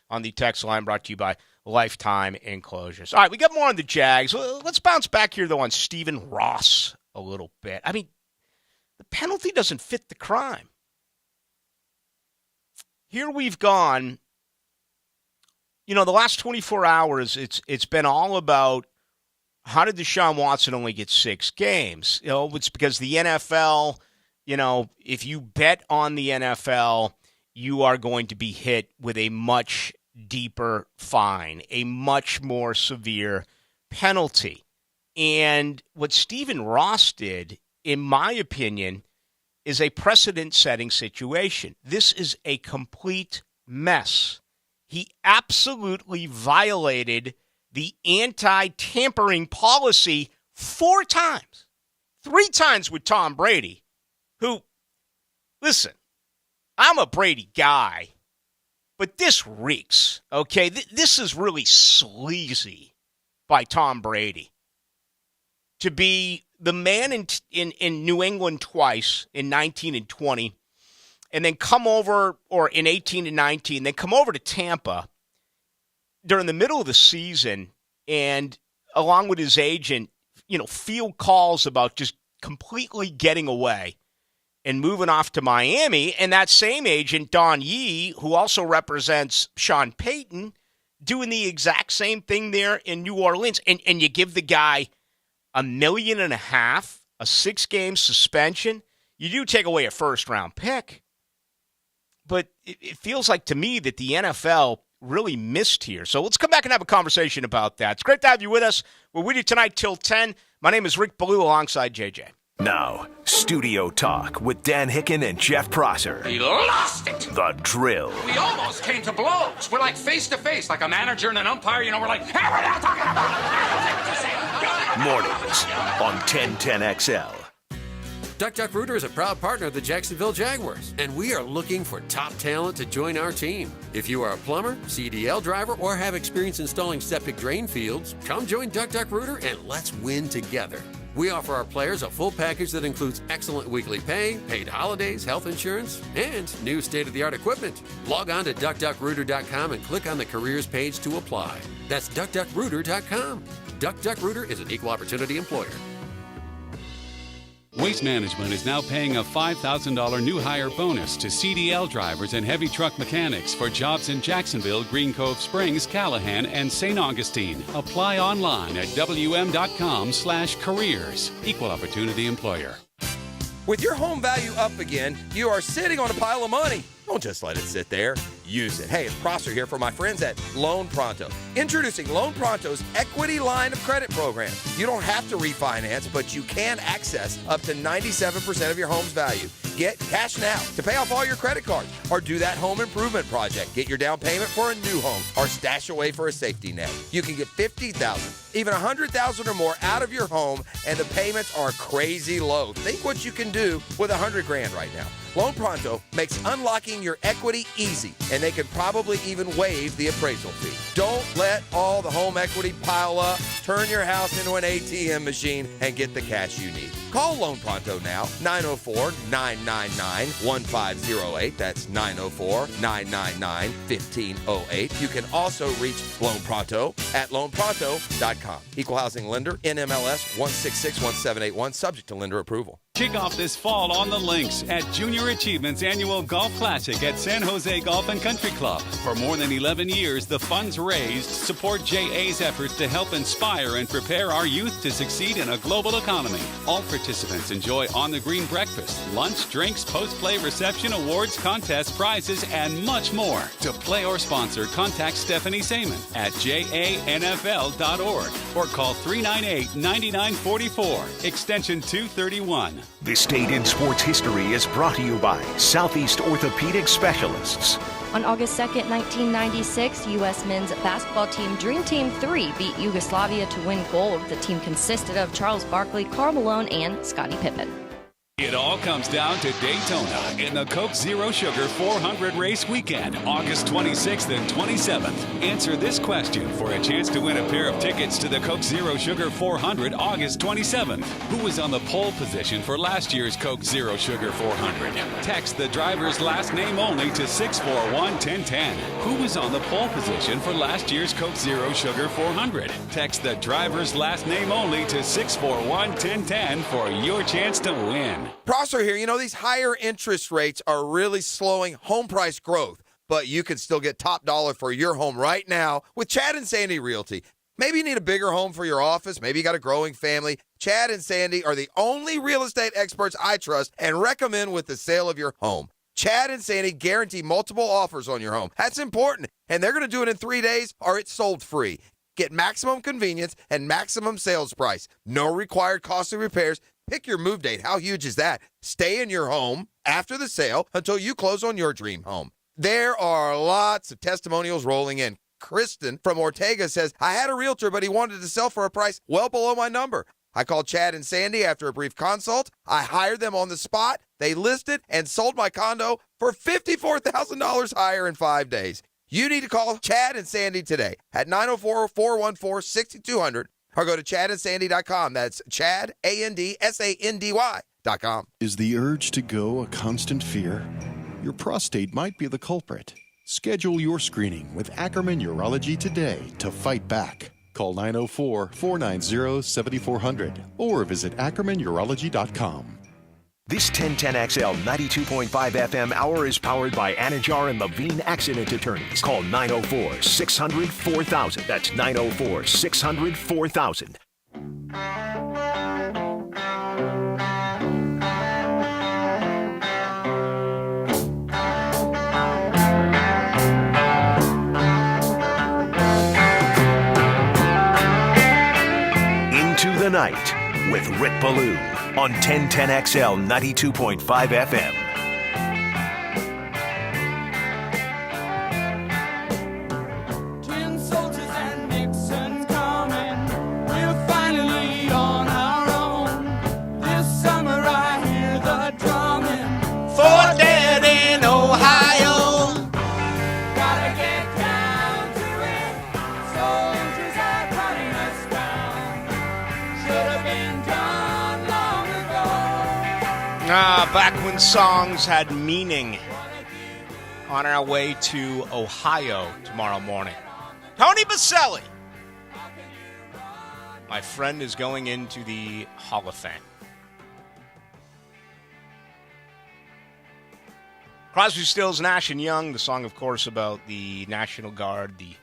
on the text line, brought to you by Lifetime Enclosures. All right, we got more on the Jags. Let's bounce back here, though, on Stephen Ross a little bit. I mean, the penalty doesn't fit the crime. Here we've gone, the last 24 hours, it's been all about how did Deshaun Watson only get 6 games? It's because the NFL, if you bet on the NFL, you are going to be hit with a much deeper fine, a much more severe penalty. And what Stephen Ross did, in my opinion, is a precedent-setting situation. This is a complete mess. He absolutely violated the anti-tampering policy 4 times. 3 times with Tom Brady, who, listen, I'm a Brady guy, but this reeks, okay? This is really sleazy by Tom Brady. to be the man in New England twice in 19 and 20, and then come over, or in 18 and 19, then come over to Tampa during the middle of the season, and along with his agent, field calls about just completely getting away and moving off to Miami. And that same agent, Don Yee, who also represents Sean Payton, doing the exact same thing there in New Orleans. And you give the guy $1.5 million, a 6-game suspension. You do take away a first-round pick. But it feels like to me that the NFL really missed here. So let's come back and have a conversation about that. It's great to have you with us. We're with you tonight till 10. My name is Rick Ballou alongside JJ. Now, Studio Talk with Dan Hicken and Jeff Prosser. He lost it. The Drill. We almost came to blows. We're like face to face, like a manager and an umpire. We're like, hey, we're not talking about it. Mornings on 1010XL. Duck Rooter is a proud partner of the Jacksonville Jaguars, and we are looking for top talent to join our team. If you are a plumber, CDL driver, or have experience installing septic drain fields, come join Duck Rooter and let's win together. We offer our players a full package that includes excellent weekly pay, paid holidays, health insurance, and new state-of-the-art equipment. Log on to duckduckrooter.com and click on the careers page to apply. That's duckduckrooter.com. Duck Rooter is an equal opportunity employer. Waste Management is now paying a $5,000 new hire bonus to CDL drivers and heavy truck mechanics for jobs in Jacksonville, Green Cove Springs, Callahan, and St. Augustine. Apply online at wm.com/careers. Equal opportunity employer. With your home value up again, you are sitting on a pile of money. Don't just let it sit there. Use it. Hey, it's Prosser here for my friends at Loan Pronto. Introducing Loan Pronto's Equity Line of Credit program. You don't have to refinance, but you can access up to 97% of your home's value. Get cash now to pay off all your credit cards or do that home improvement project. Get your down payment for a new home or stash away for a safety net. You can get $50,000, even $100,000 or more out of your home, and the payments are crazy low. Think what you can do with $100,000 right now. Loan Pronto makes unlocking your equity easy, and they can probably even waive the appraisal fee. Don't let all the home equity pile up. Turn your house into an ATM machine and get the cash you need. Call Loan Pronto now, 904-999-1508. That's 904-999-1508. You can also reach Loan Pronto at loanpronto.com. Equal housing lender, NMLS 1661781, subject to lender approval. Kick off this fall on the links at Junior Achievement's annual Golf Classic at San Jose Golf and Country Club. For more than 11 years, the funds raised support JA's efforts to help inspire and prepare our youth to succeed in a global economy. All participants enjoy on-the-green breakfast, lunch, drinks, post-play reception, awards, contests, prizes, and much more. To play or sponsor, contact Stephanie Saman at janfl.org or call 398-9944, extension 231. This date in sports history is brought to you by Southeast Orthopedic Specialists. On August 2nd, 1996, U.S. men's basketball team Dream Team 3 beat Yugoslavia to win gold. The team consisted of Charles Barkley, Karl Malone, and Scottie Pippen. It all comes down to Daytona in the Coke Zero Sugar 400 race weekend, August 26th and 27th. Answer this question for a chance to win a pair of tickets to the Coke Zero Sugar 400 August 27th. Who was on the pole position for last year's Coke Zero Sugar 400? Text the driver's last name only to 641-1010. Who was on the pole position for last year's Coke Zero Sugar 400? Text the driver's last name only to 641-1010 for your chance to win. Prosser here. You know, these higher interest rates are really slowing home price growth, but you can still get top dollar for your home right now with Chad and Sandy Realty. Maybe you need a bigger home for your office. Maybe you got a growing family. Chad and Sandy are the only real estate experts I trust and recommend with the sale of your home. Chad and Sandy guarantee multiple offers on your home. That's important, and they're going to do it in 3 days or it's sold free. Get maximum convenience and maximum sales price. No required costly repairs. Pick your move date. How huge is that? Stay in your home after the sale until you close on your dream home. There are lots of testimonials rolling in. Kristen from Ortega says, I had a realtor, but he wanted to sell for a price well below my number. I called Chad and Sandy after a brief consult. I hired them on the spot. They listed and sold my condo for $54,000 higher in 5 days. You need to call Chad and Sandy today at 904-414-6200. Or go to ChadandSandy.com. That's Chad, AndSandy.com. Is the urge to go a constant fear? Your prostate might be the culprit. Schedule your screening with Ackerman Urology today to fight back. Call 904-490-7400 or visit AckermanUrology.com. This 1010XL 92.5 FM hour is powered by Anajar and Levine Accident Attorneys. Call 904-600-4000. That's 904-600-4000. Into the Night with Rick Ballou on 1010XL 92.5 FM. Tin soldiers and Nixon's coming. We're finally on our own. This summer I hear the drumming. For dead in Ohio. Gotta get down to it. Soldiers are running us down. Should have been done long ago. Back when songs had meaning. On our way to Ohio tomorrow morning. Tony Baselli. My friend is going into the Hall of Fame. Crosby, Stills, Nash & Young, the song, of course, about the National Guard, the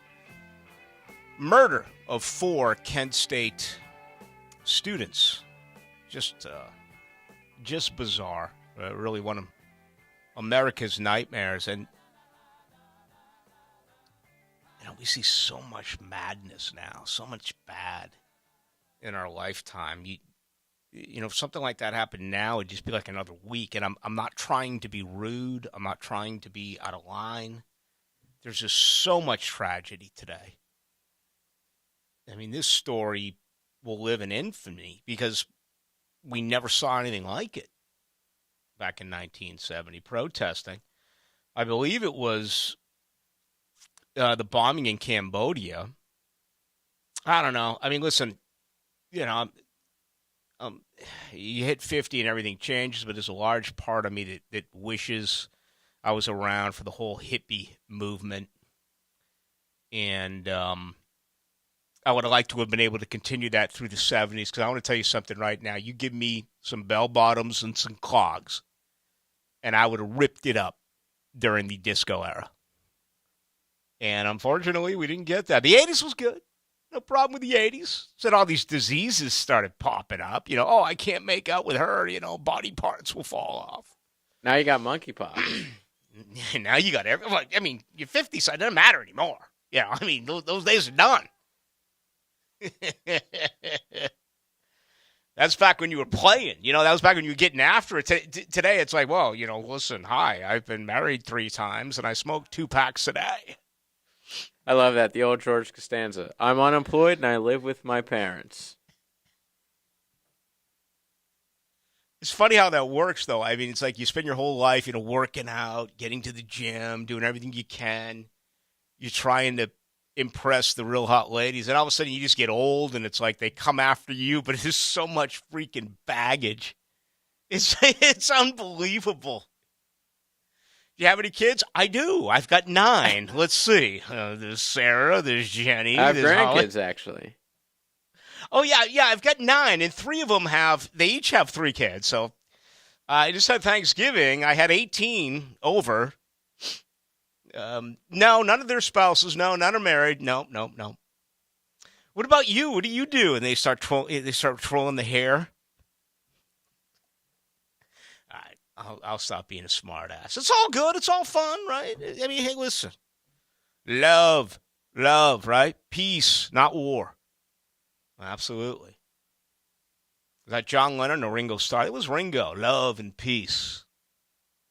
murder of 4 Kent State students. Just bizarre. Really one of America's nightmares. And, you know, we see so much madness now, so much bad in our lifetime. You know, if something like that happened now, it'd just be like another week. And I'm not trying to be rude. I'm not trying to be out of line. There's just so much tragedy today. I mean, this story will live in infamy because we never saw anything like it back in 1970, protesting. I believe it was the bombing in Cambodia. I don't know. I mean, listen, you know, you hit 50 and everything changes, but there's a large part of me that wishes I was around for the whole hippie movement. And I would have liked to have been able to continue that through the 70s, because I want to tell you something right now. You give me some bell-bottoms and some clogs, and I would have ripped it up during the disco era. And unfortunately, we didn't get that. The 80s was good. No problem with the 80s. Said all these diseases started popping up. You know, oh, I can't make out with her. You know, body parts will fall off. Now you got monkeypox. Now you got everyone. I mean, you're 50, so it doesn't matter anymore. You know, I mean, those days are done. That's back when you were playing. You know, that was back when you were getting after it. Today, it's like, well, you know, listen, hi, I've been married 3 times, and I smoke 2 packs a day. I love that. The old George Costanza. I'm unemployed, and I live with my parents. It's funny how that works, though. I mean, it's like you spend your whole life, you know, working out, getting to the gym, doing everything you can. You're trying to impress the real hot ladies, and all of a sudden you just get old, and it's like they come after you, but there's so much freaking baggage. It's unbelievable. Do you have any kids? I do. I've got 9. Let's see. There's Sarah, there's Jenny. I have there's grandkids, Holly. Actually. Oh, yeah, I've got 9, and 3 of them they each have 3 kids. So I just had Thanksgiving. I had 18 over. No, none of their spouses. No, none are married. No. What about you? What do you do? And they start trolling the hair. All right, I'll stop being a smart ass. It's all good. It's all fun, right? I mean, hey, listen. Love, right? Peace, not war. Absolutely. Was that John Lennon or Ringo Starr? It was Ringo. Love and peace.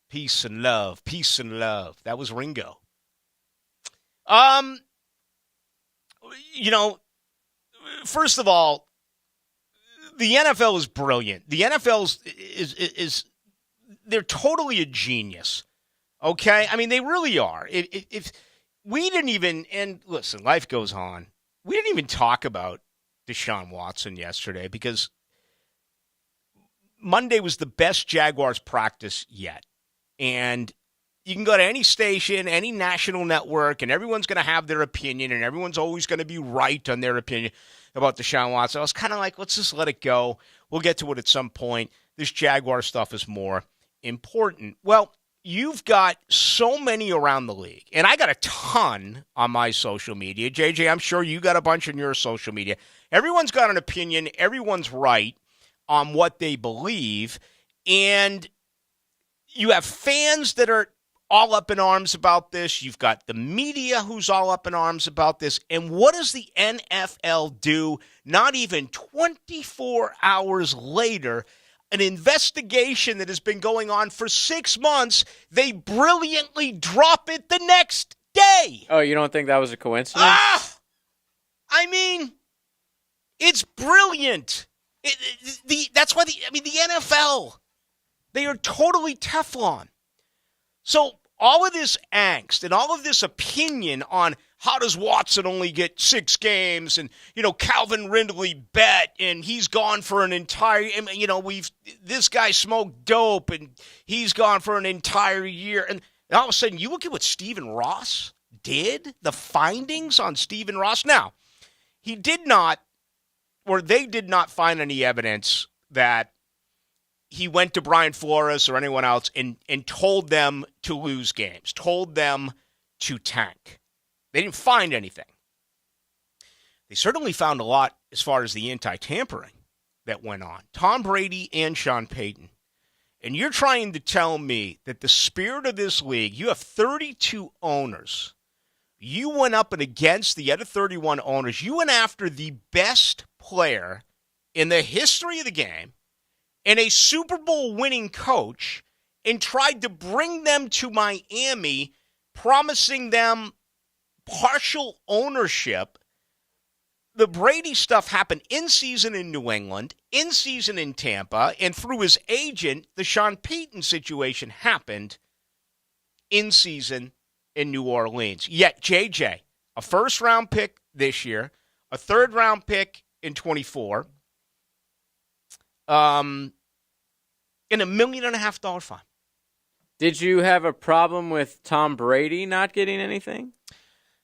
Peace and love. Peace and love. That was Ringo. You know, first of all, the NFL is brilliant. The NFL is they're totally a genius. Okay? I mean, they really are. If we didn't even, and listen, life goes on. We didn't even talk about Deshaun Watson yesterday because Monday was the best Jaguars practice yet. And you can go to any station, any national network, and everyone's going to have their opinion, and everyone's always going to be right on their opinion about Deshaun Watson. I was kind of like, let's just let it go. We'll get to it at some point. This Jaguar stuff is more important. Well, you've got so many around the league, and I got a ton on my social media. JJ, I'm sure you got a bunch on your social media. Everyone's got an opinion. Everyone's right on what they believe, and you have fans that are all up in arms about this. You've got the media who's all up in arms about this. And what does the NFL do? Not even 24 hours later, an investigation that has been going on for 6 months, they brilliantly drop it the next day. Oh, you don't think that was a coincidence? I mean, it's brilliant. That's why the NFL, they are totally Teflon. So all of this angst and all of this opinion on how does Watson only get 6 games and, Calvin Ridley bet and he's gone for an entire, this guy smoked dope and he's gone for an entire year. And all of a sudden you look at what Stephen Ross did, the findings on Stephen Ross. Now, they did not find any evidence that he went to Brian Flores or anyone else and told them to lose games, told them to tank. They didn't find anything. They certainly found a lot as far as the anti-tampering that went on. Tom Brady and Sean Payton. And you're trying to tell me that the spirit of this league, you have 32 owners. You went up and against the other 31 owners. You went after the best player in the history of the game and a Super Bowl winning coach and tried to bring them to Miami, promising them partial ownership. The Brady stuff happened in season in New England, in season in Tampa, and through his agent, the Sean Payton situation happened in season in New Orleans. Yet, JJ, a first-round pick this year, a third-round pick in 24, and $1.5 million fine. Did you have a problem with Tom Brady not getting anything?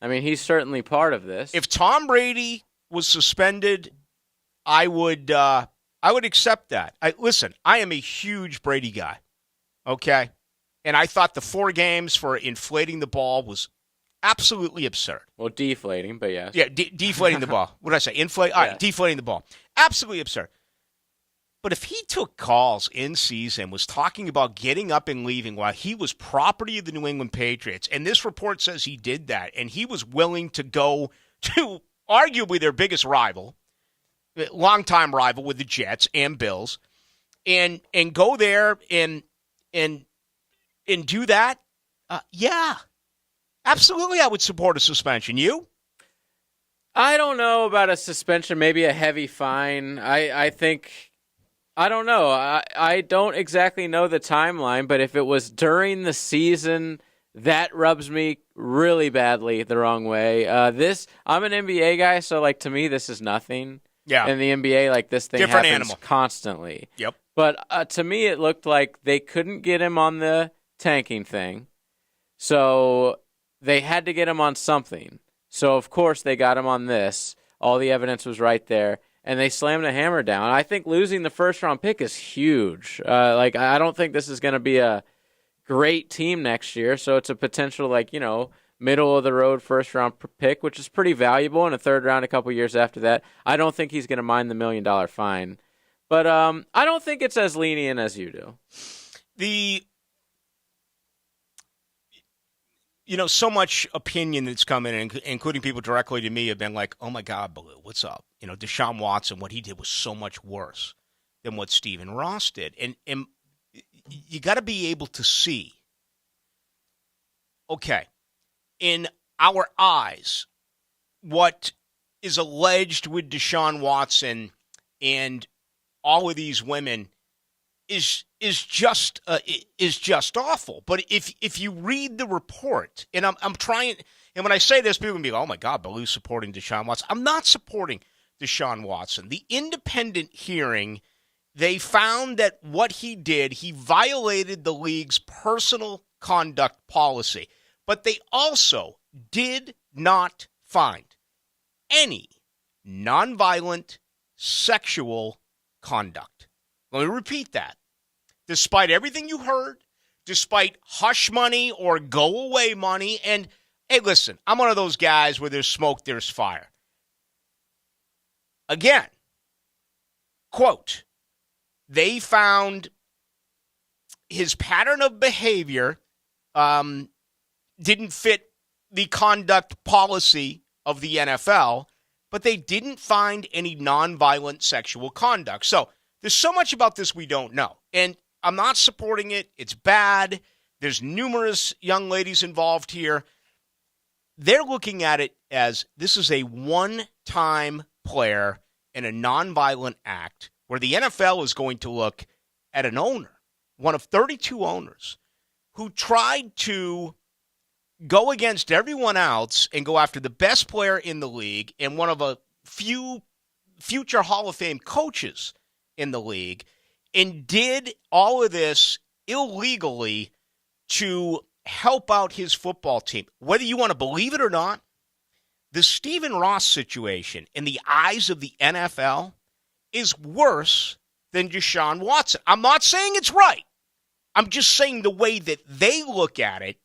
I mean, he's certainly part of this. If Tom Brady was suspended, I would accept that. Listen, I am a huge Brady guy, okay? And I thought the 4 games for inflating the ball was absolutely absurd. Well, deflating, but yes. Yeah, deflating the ball. What did I say? Inflate? All right, deflating the ball. Absolutely absurd. But if he took calls in season, was talking about getting up and leaving while he was property of the New England Patriots, and this report says he did that, and he was willing to go to arguably their biggest rival, longtime rival with the Jets and Bills, and go there and do that, yeah, absolutely I would support a suspension. You? I don't know about a suspension, maybe a heavy fine. I think... I don't know. I don't exactly know the timeline, but if it was during the season, that rubs me really badly the wrong way. I'm an NBA guy, so to me, this is nothing. Yeah. In the NBA, this thing different happens animal constantly. Yep. But to me, it looked like they couldn't get him on the tanking thing, so they had to get him on something. So of course they got him on this. All the evidence was right there. And they slammed the hammer down. I think losing the first-round pick is huge. I don't think this is going to be a great team next year, so it's a potential, middle-of-the-road first-round pick, which is pretty valuable, and a third round a couple years after that. I don't think he's going to mind the $1 million fine. But I don't think it's as lenient as you do. So much opinion that's come in, including people directly to me, have been like, oh, my God, Ballou, what's up? Deshaun Watson, what he did was so much worse than what Stephen Ross did. And you got to be able to see, okay, in our eyes, what is alleged with Deshaun Watson and all of these women is just awful. But if you read the report, and I'm trying, and when I say this, people can be, oh my God, Ballou supporting Deshaun Watson. I'm not supporting Deshaun Watson. The independent hearing, they found that what he did, he violated the league's personal conduct policy. But they also did not find any nonviolent sexual conduct. Let me repeat that. Despite everything you heard, despite hush money or go away money, and hey, listen, I'm one of those guys where there's smoke, there's fire. Again, quote, they found his pattern of behavior didn't fit the conduct policy of the NFL, but they didn't find any nonviolent sexual conduct. So there's so much about this we don't know. And I'm not supporting it. It's bad. There's numerous young ladies involved here. They're looking at it as this is a one-time player in a nonviolent act where the NFL is going to look at an owner, one of 32 owners, who tried to go against everyone else and go after the best player in the league and one of a few future Hall of Fame coaches in the league, and did all of this illegally to help out his football team. Whether you want to believe it or not, the Stephen Ross situation in the eyes of the NFL is worse than Deshaun Watson. I'm not saying it's right. I'm just saying the way that they look at it,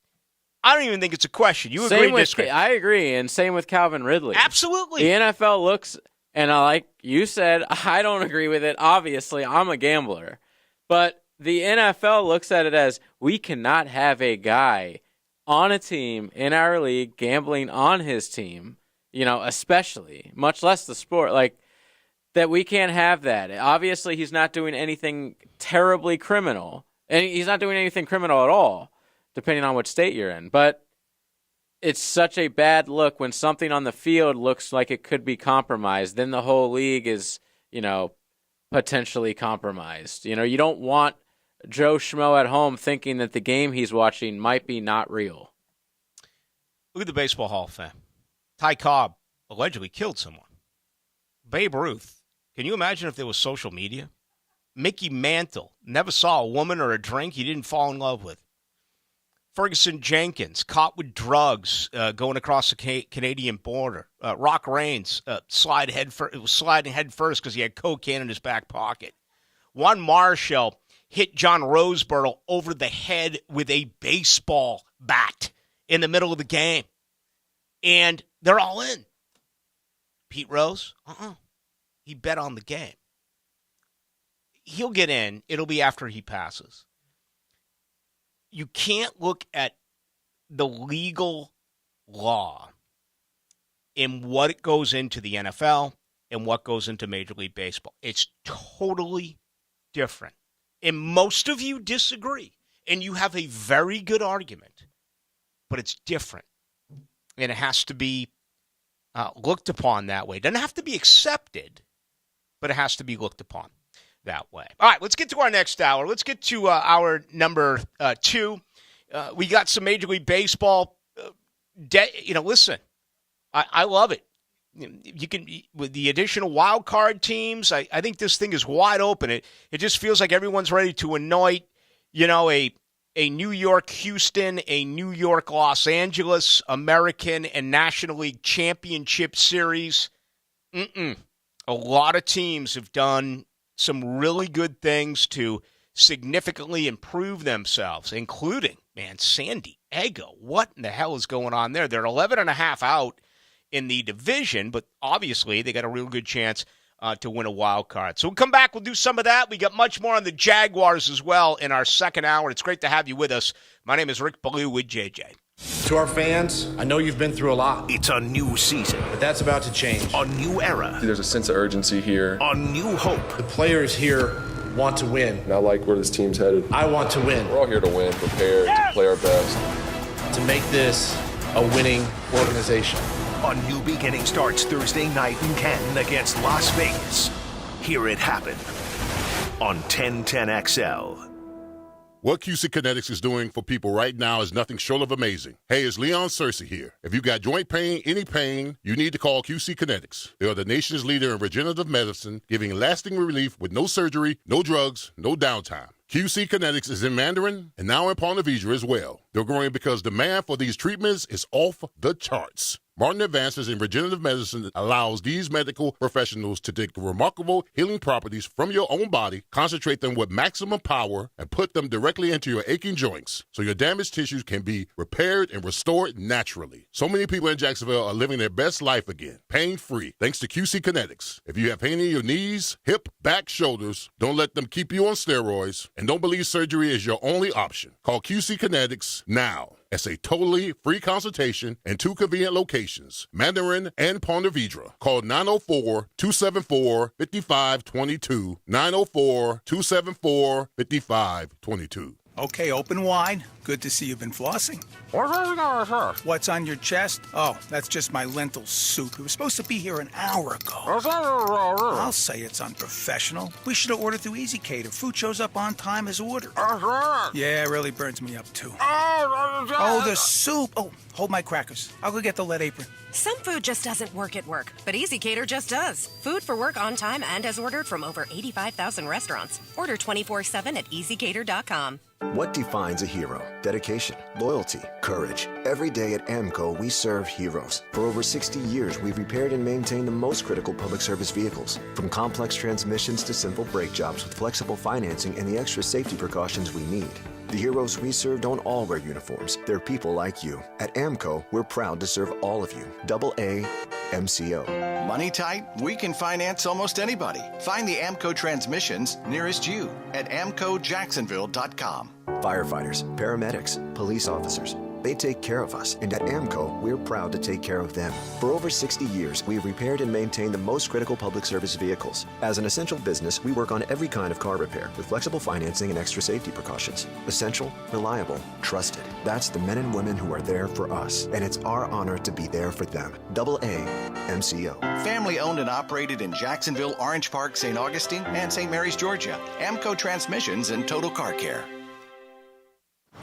I don't even think it's a question. You agree, disagree? I agree, and same with Calvin Ridley. Absolutely. The NFL looks, and like you said, I don't agree with it. Obviously, I'm a gambler. But the NFL looks at it as we cannot have a guy on a team in our league gambling on his team, especially, much less the sport. Like, that we can't have that. Obviously, he's not doing anything terribly criminal, and he's not doing anything criminal at all, depending on which state you're in. But it's such a bad look when something on the field looks like it could be compromised. Then the whole league is, potentially compromised. You don't want Joe Schmo at home thinking that the game he's watching might be not real. Look at the Baseball Hall of Fame. Ty Cobb allegedly killed someone. Babe Ruth. Can you imagine if there was social media? Mickey Mantle never saw a woman or a drink he didn't fall in love with. Ferguson Jenkins, caught with drugs going across the Canadian border. Rock Reigns sliding head first because he had cocaine in his back pocket. Juan Marshall hit John Roseborough over the head with a baseball bat in the middle of the game. And they're all in. Pete Rose, he bet on the game. He'll get in. It'll be after he passes. You can't look at the legal law in what goes into the NFL and what goes into Major League Baseball. It's totally different. And most of you disagree. And you have a very good argument. But it's different. And it has to be looked upon that way. It doesn't have to be accepted, but it has to be looked upon that way. All right, let's get to our next hour. Let's get to our number 2. We got some Major League Baseball. Listen, I love it. You can, with the additional wild card teams, I think this thing is wide open. It just feels like everyone's ready to anoint, a New York Houston, a New York Los Angeles American and National League Championship Series. A lot of teams have done some really good things to significantly improve themselves, including, San Diego. What in the hell is going on there? They're 11.5 out in the division, but obviously they got a real good chance to win a wild card. So we'll come back. We'll do some of that. We got much more on the Jaguars as well in our second hour. It's great to have you with us. My name is Rick Ballou with JJ. To our fans, I know you've been through a lot. It's a new season. But that's about to change. A new era. There's a sense of urgency here. A new hope. The players here want to win. And I like where this team's headed. I want to win. We're all here to win, prepared to play our best. To make this a winning organization. A new beginning starts Thursday night in Canton against Las Vegas. Hear it happen on 1010XL. What QC Kinetics is doing for people right now is nothing short of amazing. Hey, it's Leon Searcy here. If you got joint pain, any pain, you need to call QC Kinetics. They are the nation's leader in regenerative medicine, giving lasting relief with no surgery, no drugs, no downtime. QC Kinetics is in Mandarin and now in Ponte Vedra as well. They're growing because demand for these treatments is off the charts. Modern advances in regenerative medicine allows these medical professionals to take remarkable healing properties from your own body, concentrate them with maximum power, and put them directly into your aching joints so your damaged tissues can be repaired and restored naturally. So many people in Jacksonville are living their best life again, pain-free, thanks to QC Kinetics. If you have pain in your knees, hip, back, shoulders, don't let them keep you on steroids, and don't believe surgery is your only option. Call QC Kinetics now. It's a totally free consultation in 2 convenient locations, Mandarin and Ponte Vedra. Call 904-274-5522, 904-274-5522. Okay, open wide. Good to see you've been flossing. What's on your chest? Oh, that's just my lentil soup. It was supposed to be here an hour ago. I'll say it's unprofessional. We should have ordered through EasyCater. Food shows up on time as ordered. Yeah, it really burns me up, too. Oh, the soup. Oh, hold my crackers. I'll go get the lead apron. Some food just doesn't work at work, but EasyCater just does. Food for work on time and as ordered from over 85,000 restaurants. Order 24/7 at EasyCater.com. What defines a hero? Dedication, loyalty, courage. Every day at AMCO, we serve heroes. For over 60 years, we've repaired and maintained the most critical public service vehicles. From complex transmissions to simple brake jobs with flexible financing and the extra safety precautions we need. The heroes we serve don't all wear uniforms. They're people like you. At AMCO, we're proud to serve all of you. AA MCO. Money tight? We can finance almost anybody. Find the AMCO transmissions nearest you at amcojacksonville.com. Firefighters, paramedics, police officers. They take care of us, and at AMCO, we're proud to take care of them. For over 60 years, we've repaired and maintained the most critical public service vehicles. As an essential business, we work on every kind of car repair with flexible financing and extra safety precautions. Essential, reliable, trusted. That's the men and women who are there for us, and it's our honor to be there for them. AA MCO. Family owned and operated in Jacksonville, Orange Park, St. Augustine, and St. Mary's, Georgia. AMCO Transmissions and Total Car Care.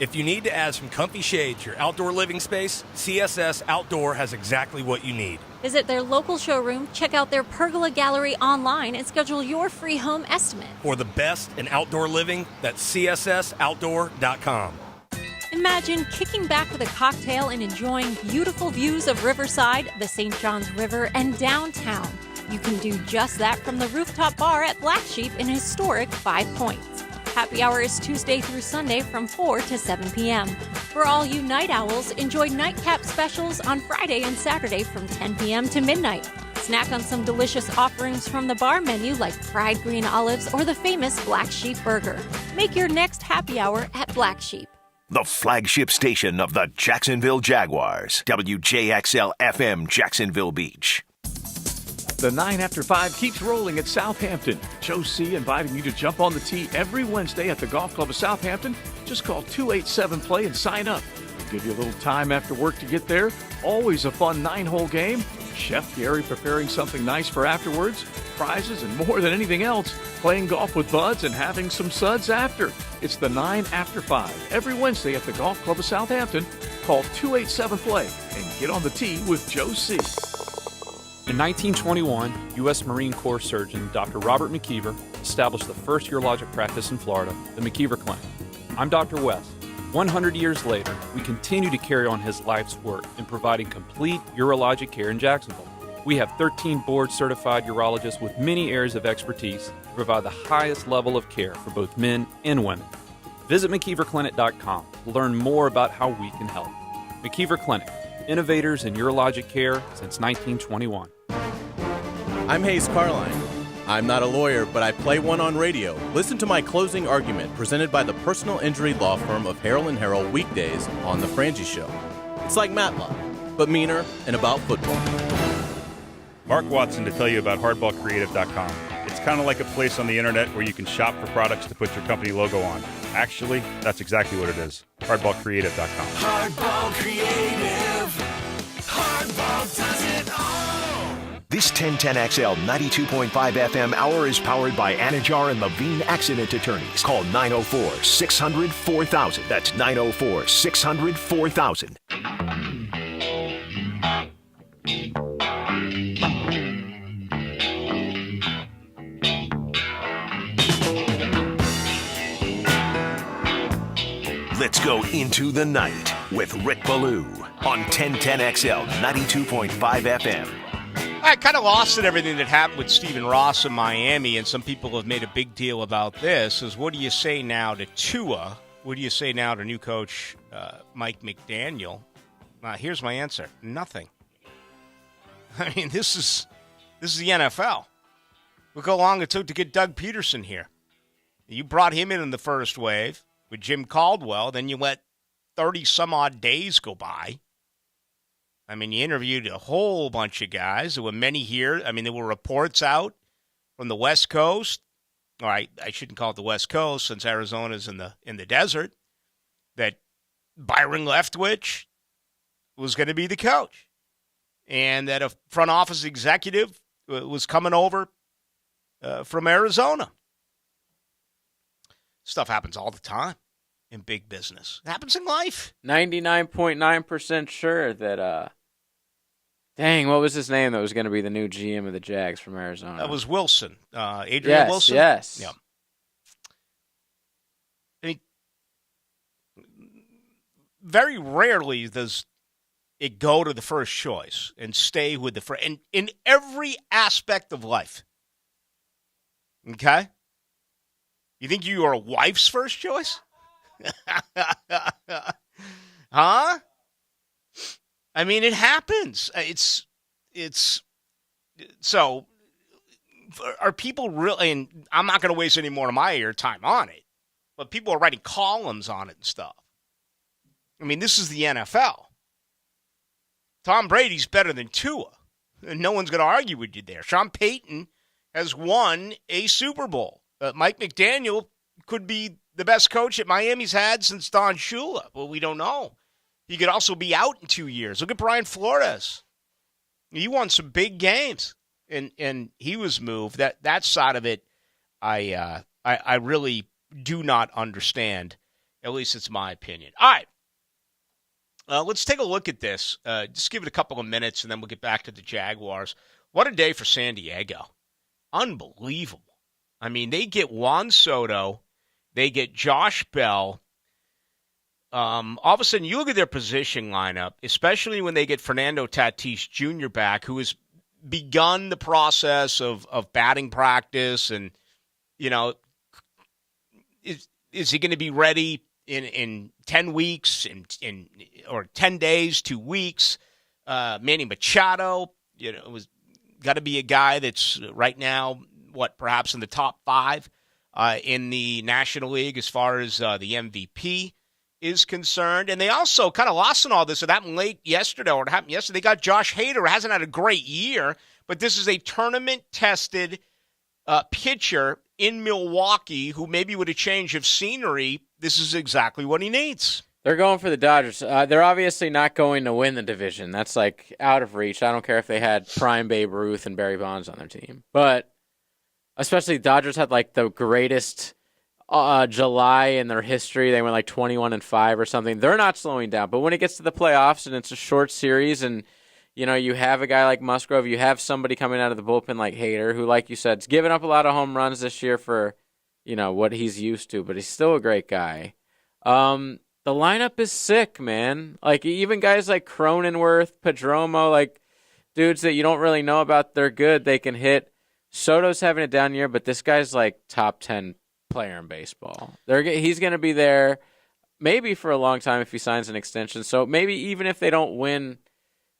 If you need to add some comfy shade to your outdoor living space, CSS Outdoor has exactly what you need. Visit their local showroom, check out their pergola gallery online, and schedule your free home estimate. For the best in outdoor living, that's CSSOutdoor.com. Imagine kicking back with a cocktail and enjoying beautiful views of Riverside, the St. Johns River, and downtown. You can do just that from the rooftop bar at Black Sheep in historic 5 Points. Happy hour is Tuesday through Sunday from 4 to 7 p.m. For all you night owls, enjoy nightcap specials on Friday and Saturday from 10 p.m. to midnight. Snack on some delicious offerings from the bar menu like fried green olives or the famous Black Sheep Burger. Make your next happy hour at Black Sheep. The flagship station of the Jacksonville Jaguars. WJXL FM Jacksonville Beach. The 9 after 5 keeps rolling at Southampton. Joe C. inviting you to jump on the tee every Wednesday at the Golf Club of Southampton. Just call 287-PLAY and sign up. We'll give you a little time after work to get there. Always a fun 9-hole game. Chef Gary preparing something nice for afterwards. Prizes and more than anything else. Playing golf with buds and having some suds after. It's the 9 after 5 every Wednesday at the Golf Club of Southampton. Call 287-PLAY and get on the tee with Joe C. In 1921, U.S. Marine Corps surgeon Dr. Robert McKeever established the first urologic practice in Florida, the McKeever Clinic. I'm Dr. West. 100 years later, we continue to carry on his life's work in providing complete urologic care in Jacksonville. We have 13 board-certified urologists with many areas of expertise to provide the highest level of care for both men and women. Visit McKeeverClinic.com to learn more about how we can help. McKeever Clinic, innovators in urologic care since 1921. I'm Hayes Carline. I'm not a lawyer, but I play one on radio. Listen to my closing argument presented by the personal injury law firm of Harrell & Harrell weekdays on The Frangie Show. It's like Matlock, but meaner and about football. Mark Watson to tell you about hardballcreative.com. It's kind of like a place on the internet where you can shop for products to put your company logo on. Actually, that's exactly what it is. Hardballcreative.com. Hardball Creative. Hardball does it all. This 1010XL 92.5 FM hour is powered by Anajar and Levine Accident Attorneys. Call 904-600-4000. That's 904-600-4000. Let's go into the night with Rick Ballou on 1010XL 92.5 FM. I kind of lost in everything that happened with Stephen Ross in Miami, and some people have made a big deal about this, is what do you say now to Tua? What do you say now to new coach Mike McDaniel? Here's my answer. Nothing. I mean, this is the NFL. Look how long it took to get Doug Peterson here. You brought him in the first wave with Jim Caldwell, then you let 30-some-odd days go by. I mean, you interviewed a whole bunch of guys. There were many here. I mean, there were reports out from the West Coast. All right, I shouldn't call it the West Coast since Arizona's in the desert, that Byron Leftwich was going to be the coach, and that a front office executive was coming over from Arizona. Stuff happens all the time in big business. It happens in life. 99.9% sure that, dang, what was his name that was going to be the new GM of the Jags from Arizona? That was Wilson. Adrian Wilson? Yes. Yeah. I mean, very rarely does it go to the first choice and stay with the first. And in every aspect of life. Okay? You think you are a wife's first choice? Huh? I mean, it happens. It's so are people really, and I'm not going to waste any more of my airtime on it, but people are writing columns on it and stuff. I mean, this is the NFL. Tom Brady's better than Tua, and no one's going to argue with you there. Sean Payton has won a Super Bowl. Mike McDaniel could be the best coach that Miami's had since Don Shula. Well, we don't know. He could also be out in 2 years. Look at Brian Flores. He won some big games, and he was moved. That side of it, I really do not understand. At least it's my opinion. All right. Let's take a look at this. Just give it a couple of minutes, and then we'll get back to the Jaguars. What a day for San Diego. Unbelievable. I mean, they get Juan Soto. They get Josh Bell. All of a sudden, you look at their position lineup, especially when they get Fernando Tatis Jr. back, who has begun the process of batting practice. And, you know, is he going to be ready in 10 weeks or 10 days, 2 weeks? Manny Machado, you know, was got to be a guy that's right now, perhaps in the top 5 in the National League as far as the MVP is concerned. And they also kind of lost in all this. It happened late yesterday, or it happened yesterday. They got Josh Hader, who hasn't had a great year, but this is a tournament-tested pitcher in Milwaukee who maybe with a change of scenery, this is exactly what he needs. They're going for the Dodgers. They're obviously not going to win the division. That's like out of reach. I don't care if they had prime Babe Ruth and Barry Bonds on their team. But especially Dodgers had like the greatest July in their history. They went like 21-5 or something. They're not slowing down. But when it gets to the playoffs and it's a short series and, you know, you have a guy like Musgrove, you have somebody coming out of the bullpen like Hader, who, like you said, has given up a lot of home runs this year for, you know, what he's used to, but he's still a great guy. The lineup is sick, man. Like, even guys like Cronenworth, Padromo, like dudes that you don't really know about, they're good. They can hit. Soto's having a down year, but this guy's like top 10 player in baseball. He's going to be there maybe for a long time if he signs an extension. So maybe even if they don't win,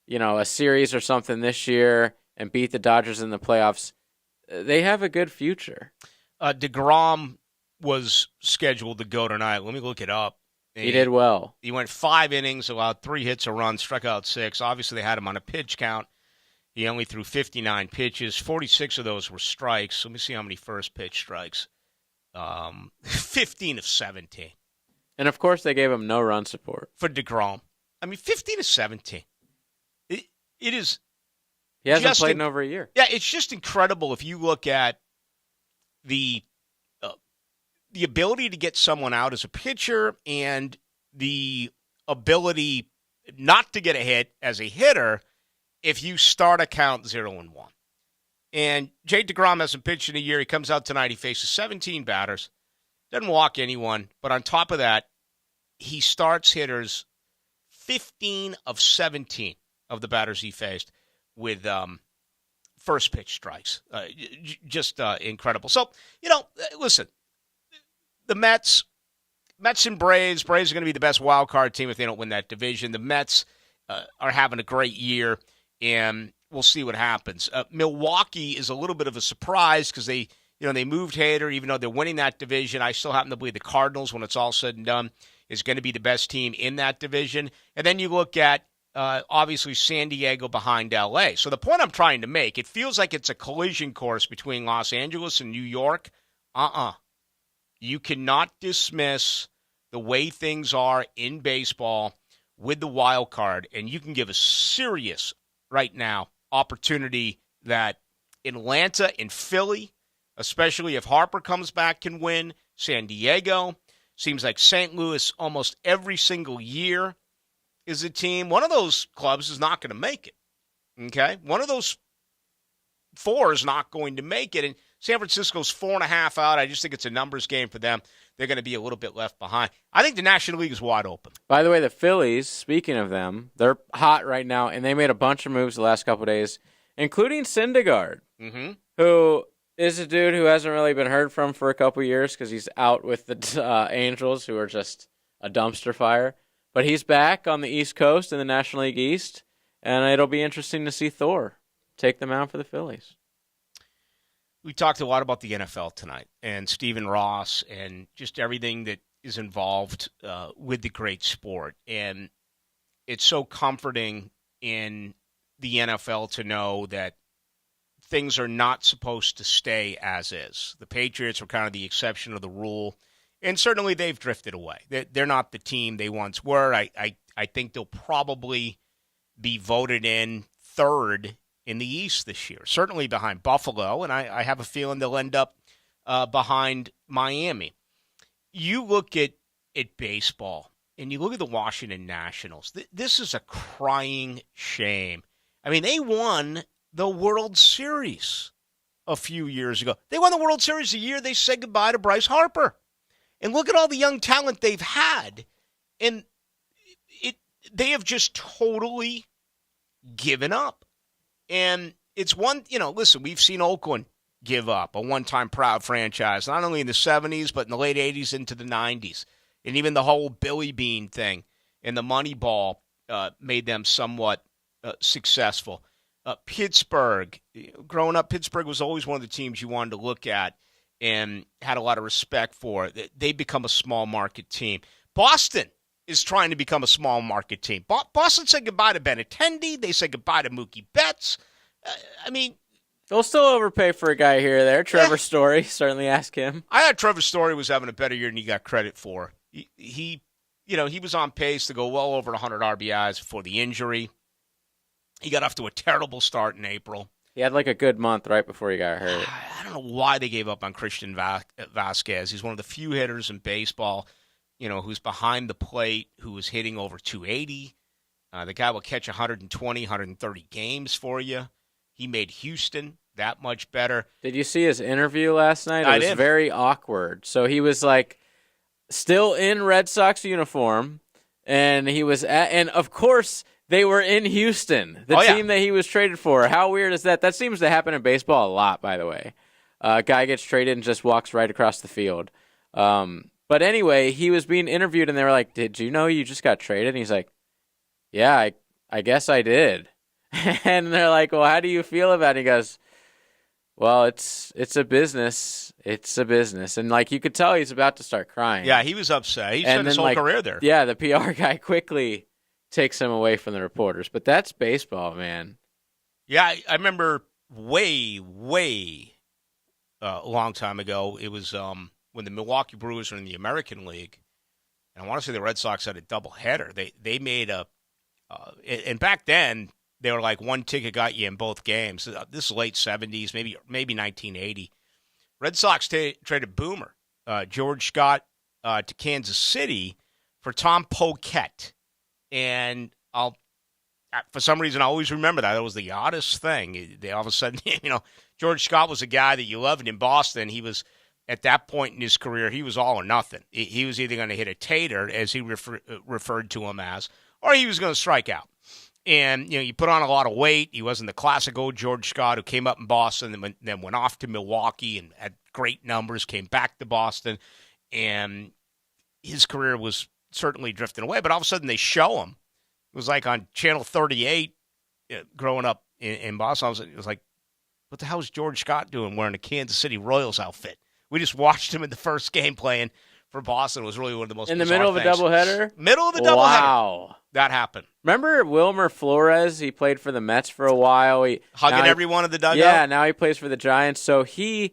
you know, a series or something this year and beat the Dodgers in the playoffs, they have a good future. DeGrom was scheduled to go tonight. Let me look it up. He did well. He went 5 innings, allowed 3 hits, a run, struck out 6. Obviously, they had him on a pitch count. He only threw 59 pitches. 46 of those were strikes. Let me see how many first pitch strikes. 15 of 17. And, of course, they gave him no run support. For DeGrom. I mean, 15 of 17. It is He hasn't played in over a year. Yeah, it's just incredible if you look at the ability to get someone out as a pitcher and the ability not to get a hit as a hitter if you start a count 0-1. And Jake DeGrom hasn't pitched in a year. He comes out tonight. He faces 17 batters. Doesn't walk anyone. But on top of that, he starts hitters 15 of 17 of the batters he faced with first pitch strikes. Just incredible. So, listen, the Mets and Braves. Braves are going to be the best wild card team if they don't win that division. The Mets are having a great year, and we'll see what happens. Milwaukee is a little bit of a surprise because they moved Hader, even though they're winning that division. I still happen to believe the Cardinals, when it's all said and done, is going to be the best team in that division. And then you look at, obviously, San Diego behind L.A. So the point I'm trying to make, it feels like it's a collision course between Los Angeles and New York. You cannot dismiss the way things are in baseball with the wild card, and you can give a serious, right now, opportunity that Atlanta and Philly, especially if Harper comes back, can win. San Diego. Seems like St. Louis almost every single year is a team. One of those clubs is not going to make it. Okay? One of those four is not going to make it. And San Francisco's 4.5 out. I just think it's a numbers game for them. They're going to be a little bit left behind. I think the National League is wide open. By the way, the Phillies, speaking of them, they're hot right now, and they made a bunch of moves the last couple of days, including Syndergaard, who is a dude who hasn't really been heard from for a couple years because he's out with the Angels, who are just a dumpster fire. But he's back on the East Coast in the National League East, and it'll be interesting to see Thor take them out for the Phillies. We talked a lot about the NFL tonight and Stephen Ross and just everything that is involved with the great sport. And it's so comforting in the NFL to know that things are not supposed to stay as is. The Patriots were kind of the exception of the rule, and certainly they've drifted away. They're not the team they once were. I think they'll probably be voted in third in the East this year, certainly behind Buffalo, and I have a feeling they'll end up behind Miami. You look at baseball, and you look at the Washington Nationals. This is a crying shame. I mean, they won the World Series a few years ago. They won the World Series the year they said goodbye to Bryce Harper. And look at all the young talent they've had. And they have just totally given up. And it's one, listen, we've seen Oakland give up, a one-time proud franchise, not only in the 70s, but in the late 80s into the 90s. And even the whole Billy Bean thing and the Moneyball made them somewhat successful. Pittsburgh, growing up, Pittsburgh was always one of the teams you wanted to look at and had a lot of respect for. They become a small market team. Boston is trying to become a small market team. Boston said goodbye to Benintendi. They said goodbye to Mookie Betts. They'll still overpay for a guy here or there. Trevor Story, certainly ask him. I thought Trevor Story was having a better year than he got credit for. He was on pace to go well over 100 RBIs before the injury. He got off to a terrible start in April. He had like a good month right before he got hurt. I don't know why they gave up on Christian Vasquez. He's one of the few hitters in baseball, who's behind the plate, who is hitting over 280. The guy will catch 120, 130 games for you. He made Houston that much better. Did you see his interview last night? I It was did. very awkward. So he was like still in Red Sox uniform, and he was and of course they were in Houston, the team that he was traded for. How weird is that? That seems to happen in baseball a lot, by the way. A guy gets traded and just walks right across the field. But anyway, he was being interviewed, and they were like, "Did you know you just got traded?" And he's like, "Yeah, I guess I did." And they're like, "Well, how do you feel about it?" He goes, "Well, it's a business. It's a business." And like you could tell he's about to start crying. Yeah, he was upset. He spent his whole career there. Yeah, the PR guy quickly takes him away from the reporters. But that's baseball, man. Yeah, I remember way a long time ago. It was when the Milwaukee Brewers were in the American League, and I want to say the Red Sox had a doubleheader. They made and back then they were like one ticket got you in both games. This is late 70s, maybe 1980. Red Sox traded Boomer, George Scott, to Kansas City for Tom Poquette. And for some reason, I always remember that. It was the oddest thing. They all of a sudden, George Scott was a guy that you loved in Boston. He was, at that point in his career, he was all or nothing. He was either going to hit a tater, as he referred to him as, or he was going to strike out. And, you put on a lot of weight. He wasn't the classic old George Scott who came up in Boston and then went off to Milwaukee and had great numbers, came back to Boston, and his career was certainly drifting away. But all of a sudden they show him. It was like on Channel 38 growing up in Boston. It was like, what the hell is George Scott doing wearing a Kansas City Royals outfit? We just watched him in the first game playing for Boston. It was really one of the most in the middle of a doubleheader? Middle of a doubleheader. Wow. That happened. Remember Wilmer Flores? He played for the Mets for a while. Hugging everyone in the dugout? Yeah, now he plays for the Giants. So he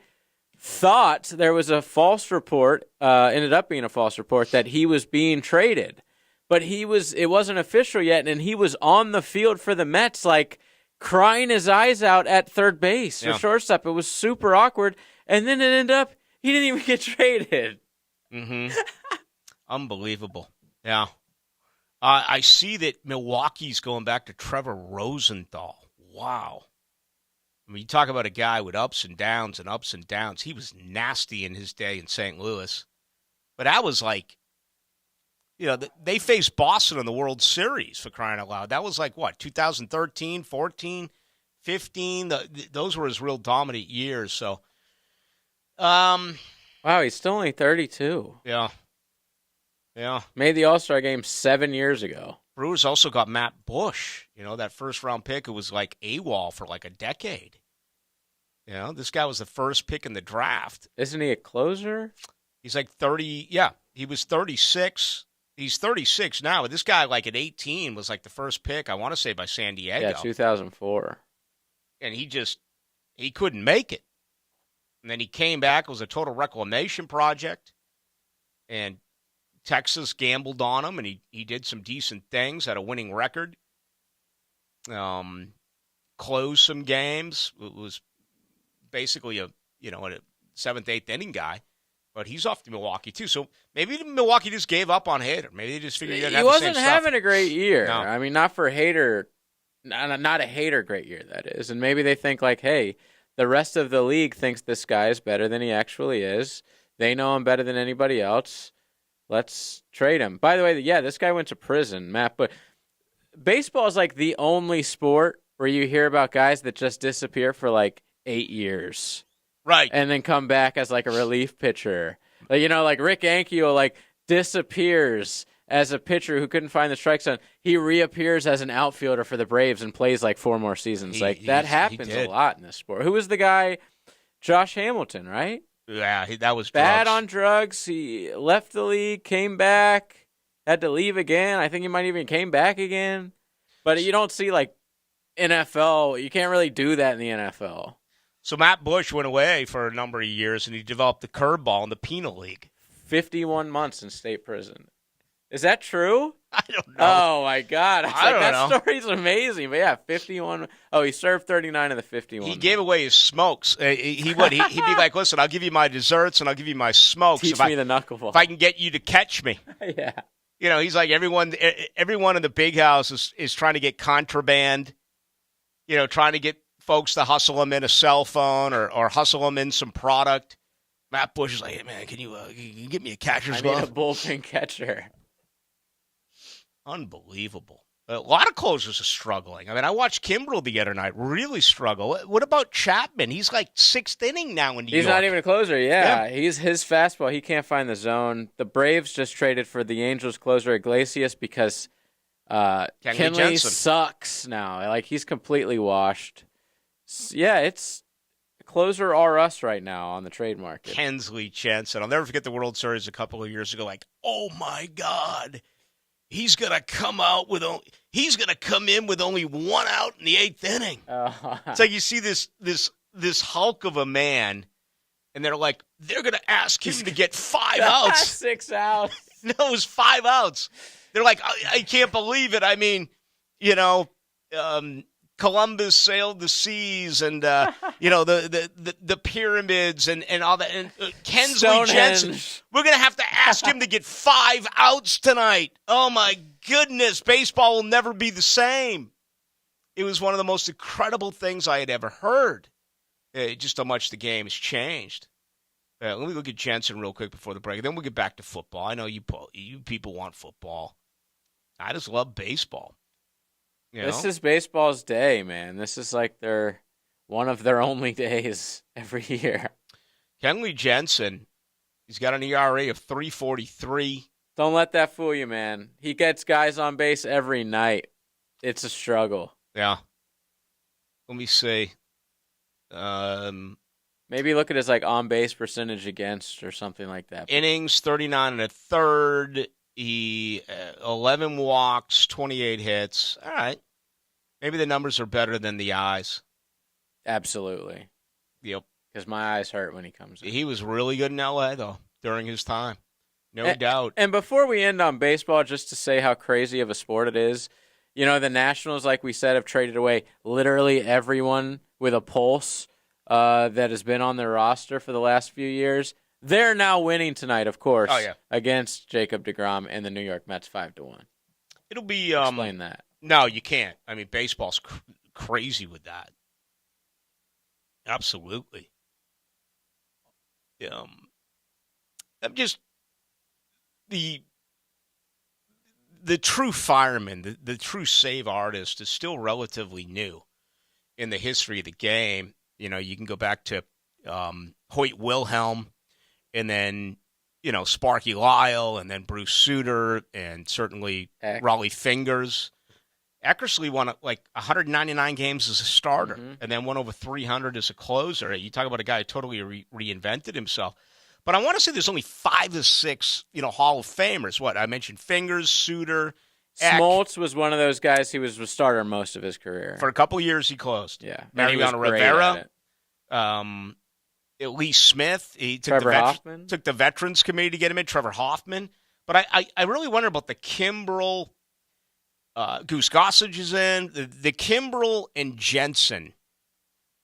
thought there was a false report, ended up being a false report, that he was being traded. But it wasn't official yet, and he was on the field for the Mets, like crying his eyes out at third base or shortstop. It was super awkward. And then it ended up, he didn't even get traded. Mm-hmm. Unbelievable. Yeah. I see that Milwaukee's going back to Trevor Rosenthal. Wow. I mean, you talk about a guy with ups and downs and ups and downs. He was nasty in his day in St. Louis. But that was like, they faced Boston in the World Series, for crying out loud. That was like, what, 2013, 14, 15? Those were his real dominant years. So, wow, he's still only 32. Yeah. Yeah. Made the All-Star game 7 years ago. Brewers also got Matt Bush, that first-round pick who was like AWOL for like a decade. This guy was the first pick in the draft. Isn't he a closer? He's like 30. Yeah, he was 36. He's 36 now, but this guy, like at 18, was like the first pick, I want to say, by San Diego. Yeah, 2004. And he couldn't make it. And then he came back. It was a total reclamation project. And Texas gambled on him, and he did some decent things, had a winning record. Closed some games. It was basically a 7th, 8th inning guy. But he's off to Milwaukee, too. So maybe Milwaukee just gave up on Hader. Maybe they just figured he wasn't having a great year. No. I mean, not for Hader. Not a Hader great year, that is. And maybe they think like, hey, the rest of the league thinks this guy is better than he actually is. They know him better than anybody else. Let's trade him. By the way, this guy went to prison, Matt. But baseball is like the only sport where you hear about guys that just disappear for like 8 years. Right. And then come back as like a relief pitcher. Like Rick Ankiel disappears as a pitcher who couldn't find the strike zone. He reappears as an outfielder for the Braves and plays like 4 more seasons. That happens a lot in this sport. Who was the guy? Josh Hamilton, right? Yeah, that was bad drugs. On drugs. He left the league, came back, had to leave again. I think he might even came back again. But you don't see like NFL. You can't really do that in the NFL. So Matt Bush went away for a number of years, and he developed the curveball in the penal league. 51 months in state prison. Is that true? I don't know. Oh, my God. That story's amazing. But, yeah, 51. Oh, he served 39 of the 51. He gave away his smokes. He'd be like, listen, I'll give you my desserts, and I'll give you my smokes. Teach me the knuckleball. If I can get you to catch me. Yeah. He's like, everyone in the big house is trying to get contraband, trying to get folks to hustle them in a cell phone or hustle them in some product. Matt Bush is like, hey, man, can you get me a catcher's glove? I need a bullpen catcher. Unbelievable. A lot of closers are struggling. I mean, I watched Kimbrel the other night really struggle. What about Chapman? He's like 6th inning now in New York. He's not even a closer, yeah. He's his fastball. He can't find the zone. The Braves just traded for the Angels closer Iglesias because Kenley sucks now. Like, he's completely washed. Yeah, it's closer or us right now on the trade market. Kenley Jansen. I'll never forget the World Series a couple of years ago. Like, oh my God, he's gonna come in with only 1 out in the 8th inning. It's like you see this hulk of a man, and they're like, they're gonna ask him to get 5 outs, 6 outs. No, it was 5 outs. They're like, I can't believe it. I mean, Columbus sailed the seas and, the pyramids and all that. And Kensley Jensen, we're going to have to ask him to get 5 outs tonight. Oh, my goodness. Baseball will never be the same. It was one of the most incredible things I had ever heard. Just how much the game has changed. Let me look at Jensen real quick before the break. Then we'll get back to football. I know you people want football. I just love baseball. This is baseball's day, man. This is like one of their only days every year. Kenley Jensen, he's got an ERA of 3.43. Don't let that fool you, man. He gets guys on base every night. It's a struggle. Yeah. Let me see. Maybe look at his on-base percentage against or something like that. Innings, 39 1/3. He 11 walks, 28 hits. All right. Maybe the numbers are better than the eyes. Absolutely. Yep. Because my eyes hurt when he comes in. He was really good in L.A., though, during his time. No doubt. And before we end on baseball, just to say how crazy of a sport it is, the Nationals, like we said, have traded away literally everyone with a pulse that has been on their roster for the last few years. They're now winning tonight, of course, against Jacob deGrom and the New York Mets 5-1. It'll be explain that. No, you can't. I mean, baseball's crazy with that. Absolutely. I'm just the true fireman, the true save artist is still relatively new in the history of the game. You can go back to Hoyt Wilhelm. And then, Sparky Lyle, and then Bruce Sutter, and certainly Raleigh Fingers. Eckersley won 199 games as a starter, and then won over 300 as a closer. You talk about a guy who totally reinvented himself. But I want to say there's only 5 or 6, Hall of Famers. What I mentioned: Fingers, Sutter, Smoltz was one of those guys. He was a starter most of his career. For a couple of years, he closed. Yeah, Mariano Rivera. Lee Smith, he took the Veterans Committee to get him in, Trevor Hoffman. But I really wonder about the Kimbrel. Goose Gossage is in. The Kimbrel and Jensen.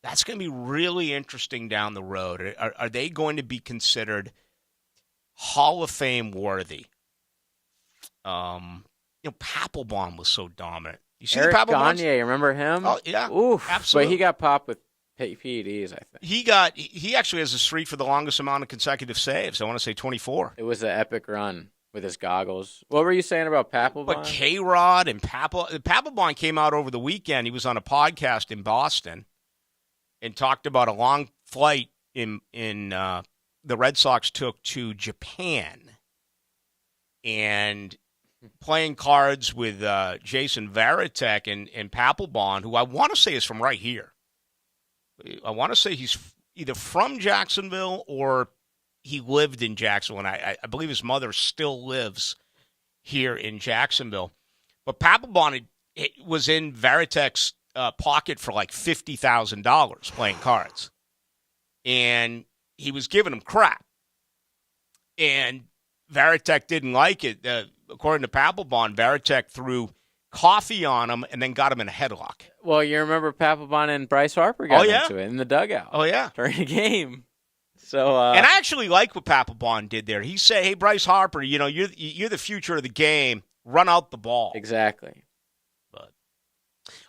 That's going to be really interesting down the road. Are they going to be considered Hall of Fame worthy? Papelbon was so dominant. You see Eric the Papelbon? Gagne, remember him? Oh, yeah. Oof. Absolutely. But he got popped with PEDs, I think. He actually has a streak for the longest amount of consecutive saves. I want to say 24. It was an epic run with his goggles. What were you saying about Papelbon? But K-Rod and Papelbon came out over the weekend. He was on a podcast in Boston and talked about a long flight in the Red Sox took to Japan and playing cards with Jason Varitek and Papelbon, who I want to say is from right here. I want to say he's either from Jacksonville or he lived in Jacksonville, and I believe his mother still lives here in Jacksonville. But Papelbon was in Varitek's pocket for like $50,000 playing cards. And he was giving him crap. And Varitek didn't like it. According to Papelbon, Varitek threw coffee on him and then got him in a headlock. Well, you remember Papelbon and Bryce Harper got into it in the dugout. Oh, yeah. During a game. So, and I actually like what Papelbon did there. He said, hey, Bryce Harper, you're the future of the game. Run out the ball. Exactly. But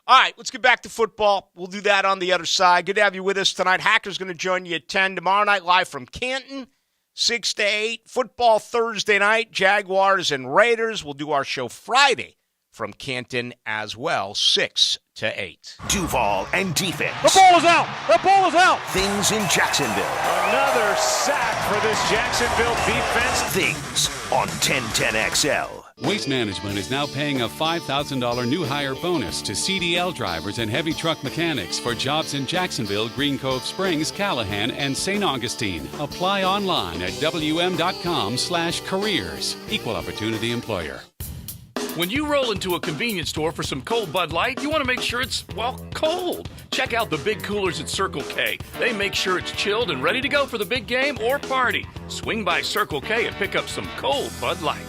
all right, let's get back to football. We'll do that on the other side. Good to have you with us tonight. Hacker's going to join you at 10 tomorrow night, live from Canton, 6 to 8. Football Thursday night, Jaguars and Raiders. We'll do our show Friday from Canton as well, 6 to 8. Duval and defense. The ball is out. The ball is out. Things in Jacksonville. Another sack for this Jacksonville defense. Things on 1010XL. Waste Management is now paying a $5,000 new hire bonus to CDL drivers and heavy truck mechanics for jobs in Jacksonville, Green Cove Springs, Callahan, and St. Augustine. Apply online at wm.com/careers. Equal opportunity employer. When you roll into a convenience store for some cold Bud Light, you want to make sure it's, cold. Check out the big coolers at Circle K. They make sure it's chilled and ready to go for the big game or party. Swing by Circle K and pick up some cold Bud Light.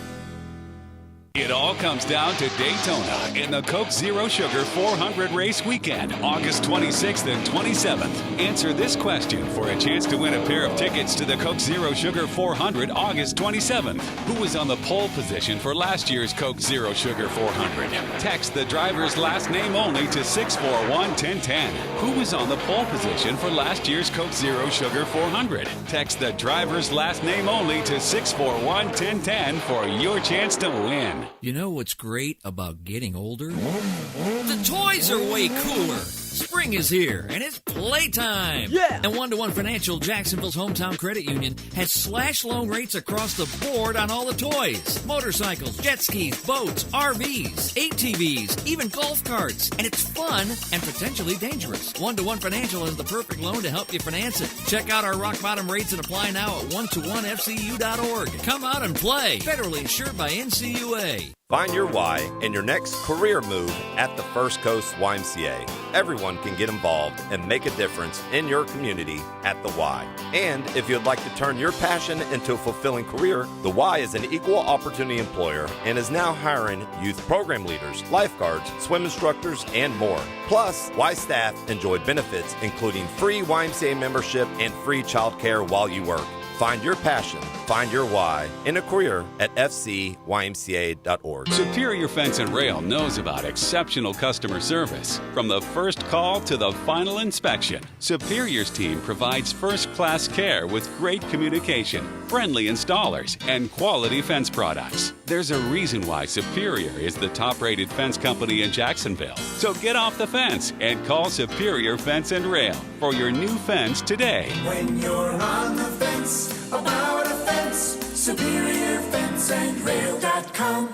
It all comes down to Daytona in the Coke Zero Sugar 400 race weekend, August 26th and 27th. Answer this question for a chance to win a pair of tickets to the Coke Zero Sugar 400, August 27th. Who was on the pole position for last year's Coke Zero Sugar 400? Text the driver's last name only to 641-1010. Who was on the pole position for last year's Coke Zero Sugar 400? Text the driver's last name only to 641-1010 for your chance to win. You know what's great about getting older? The toys are way cooler. Spring is here, and it's playtime. Yeah! And One-to-One Financial, Jacksonville's hometown credit union, has slash loan rates across the board on all the toys. Motorcycles, jet skis, boats, RVs, ATVs, even golf carts. And it's fun and potentially dangerous. One-to-One Financial is the perfect loan to help you finance it. Check out our rock-bottom rates and apply now at one-to-onefcu.org. Come out and play. Federally insured by NCUA. Find your why in your next career move at the First Coast YMCA. Everyone can get involved and make a difference in your community at the Y. And if you'd like to turn your passion into a fulfilling career, the Y is an equal opportunity employer and is now hiring youth program leaders, lifeguards, swim instructors, and more. Plus, Y staff enjoy benefits including free YMCA membership and free childcare while you work. Find your passion, find your why in a career at fcymca.org. Superior Fence and Rail knows about exceptional customer service. From the first call to the final inspection, Superior's team provides first-class care with great communication, friendly installers, and quality fence products. There's a reason why Superior is the top-rated fence company in Jacksonville. So get off the fence and call Superior Fence and Rail for your new fence today. When you're on the fence, about a fence, SuperiorFenceandRail.com.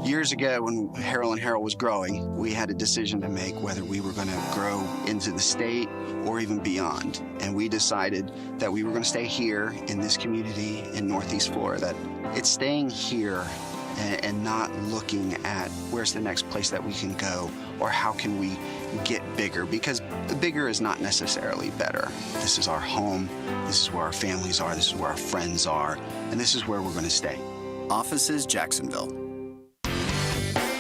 Years ago, when Harold & Harold was growing, we had a decision to make whether we were going to grow into the state or even beyond. And we decided that we were going to stay here in this community in Northeast Florida. It's staying here and not looking at where's the next place that we can go or how can we get bigger, because bigger is not necessarily better. This is our home, this is where our families are, this is where our friends are, and this is where we're going to stay. Offices, Jacksonville.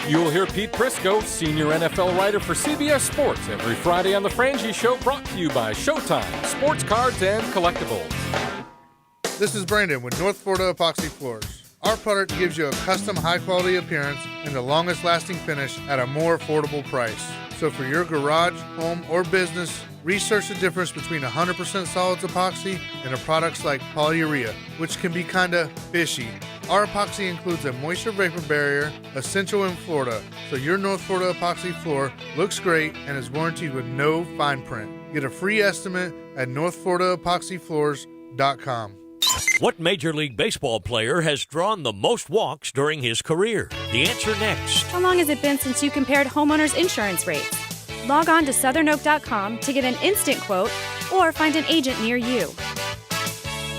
You'll hear Pete Prisco, senior NFL writer for CBS Sports, every Friday on The Frangie Show, brought to you by Showtime, Sports Cards and Collectibles. This is Brandon with North Florida Epoxy Floors. Our product gives you a custom high-quality appearance and the longest-lasting finish at a more affordable price. So for your garage, home, or business, research the difference between 100% solids epoxy and the products like polyurea, which can be kinda fishy. Our epoxy includes a moisture vapor barrier, essential in Florida, so your North Florida epoxy floor looks great and is warranted with no fine print. Get a free estimate at northfloridaepoxyfloors.com. What Major League Baseball player has drawn the most walks during his career? The answer next. How long has it been since you compared homeowners' insurance rates? Log on to southernoak.com to get an instant quote or find an agent near you.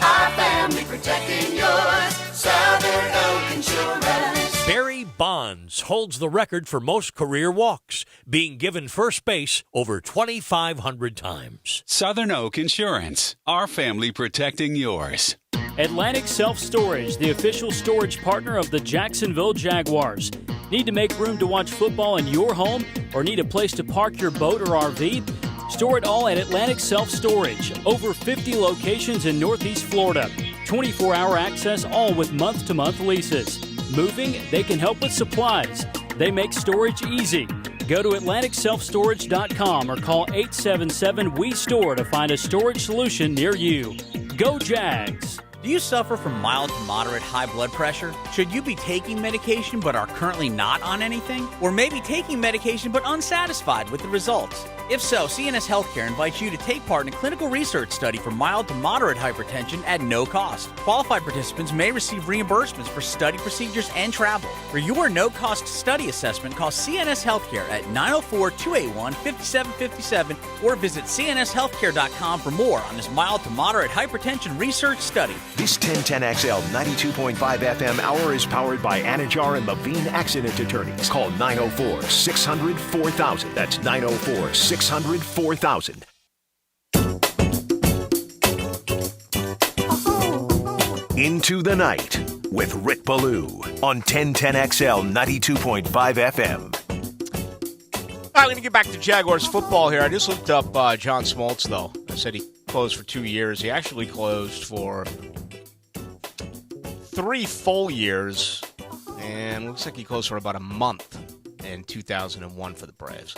Our family protecting yours, Southern Oak Insurance. Barry Bonds holds the record for most career walks, being given first base over 2,500 times. Southern Oak Insurance, our family protecting yours. Atlantic Self Storage, the official storage partner of the Jacksonville Jaguars. Need to make room to watch football in your home or need a place to park your boat or RV? Store it all at Atlantic Self Storage. Over 50 locations in Northeast Florida. 24-hour access, all with month-to-month leases. Moving, they can help with supplies. They make storage easy. Go to AtlanticSelfStorage.com or call 877-WE-STORE to find a storage solution near you. Go Jags! Do you suffer from mild to moderate high blood pressure? Should you be taking medication but are currently not on anything? Or maybe taking medication but unsatisfied with the results? If so, CNS Healthcare invites you to take part in a clinical research study for mild to moderate hypertension at no cost. Qualified participants may receive reimbursements for study procedures and travel. For your no-cost study assessment, call CNS Healthcare at 904-281-5757 or visit cnshealthcare.com for more on this mild to moderate hypertension research study. This 1010XL 92.5 FM hour is powered by Anajar and Levine Accident Attorneys. Call 904-600-4000. That's 904-600-4000. Into the night. with Rick Ballou on 1010XL 92.5 FM. I'm going to get back to Jaguars football here. I just looked up John Smoltz, though. I said he closed for 2 years. He actually closed for 3 full years, and looks like he closed for about a month in 2001 for the Braves.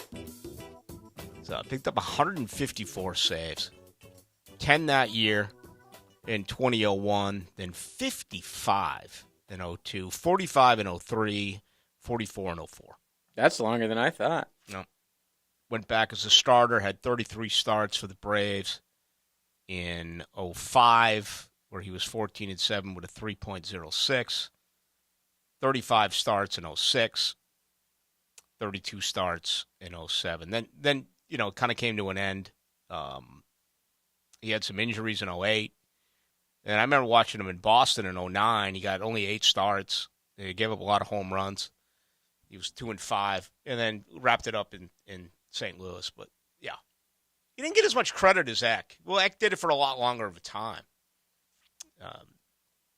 So picked up 154 saves, 10 that year in 2001, then 55 in 02, 45 in 03, 44 in 04. That's longer than I thought. No. Went back as a starter, had 33 starts for the Braves in 05, where he was 14-7 with a 3.06. 35 starts in 06. 32 starts in 07. Then you know, it kind of came to an end. He had some injuries in 08. And I remember watching him in Boston in 09. He got only 8 starts. He gave up a lot of home runs. He was 2-5, and then wrapped it up in St. Louis. But, yeah. He didn't get as much credit as Eck. Well, Eck did it for a lot longer of a time.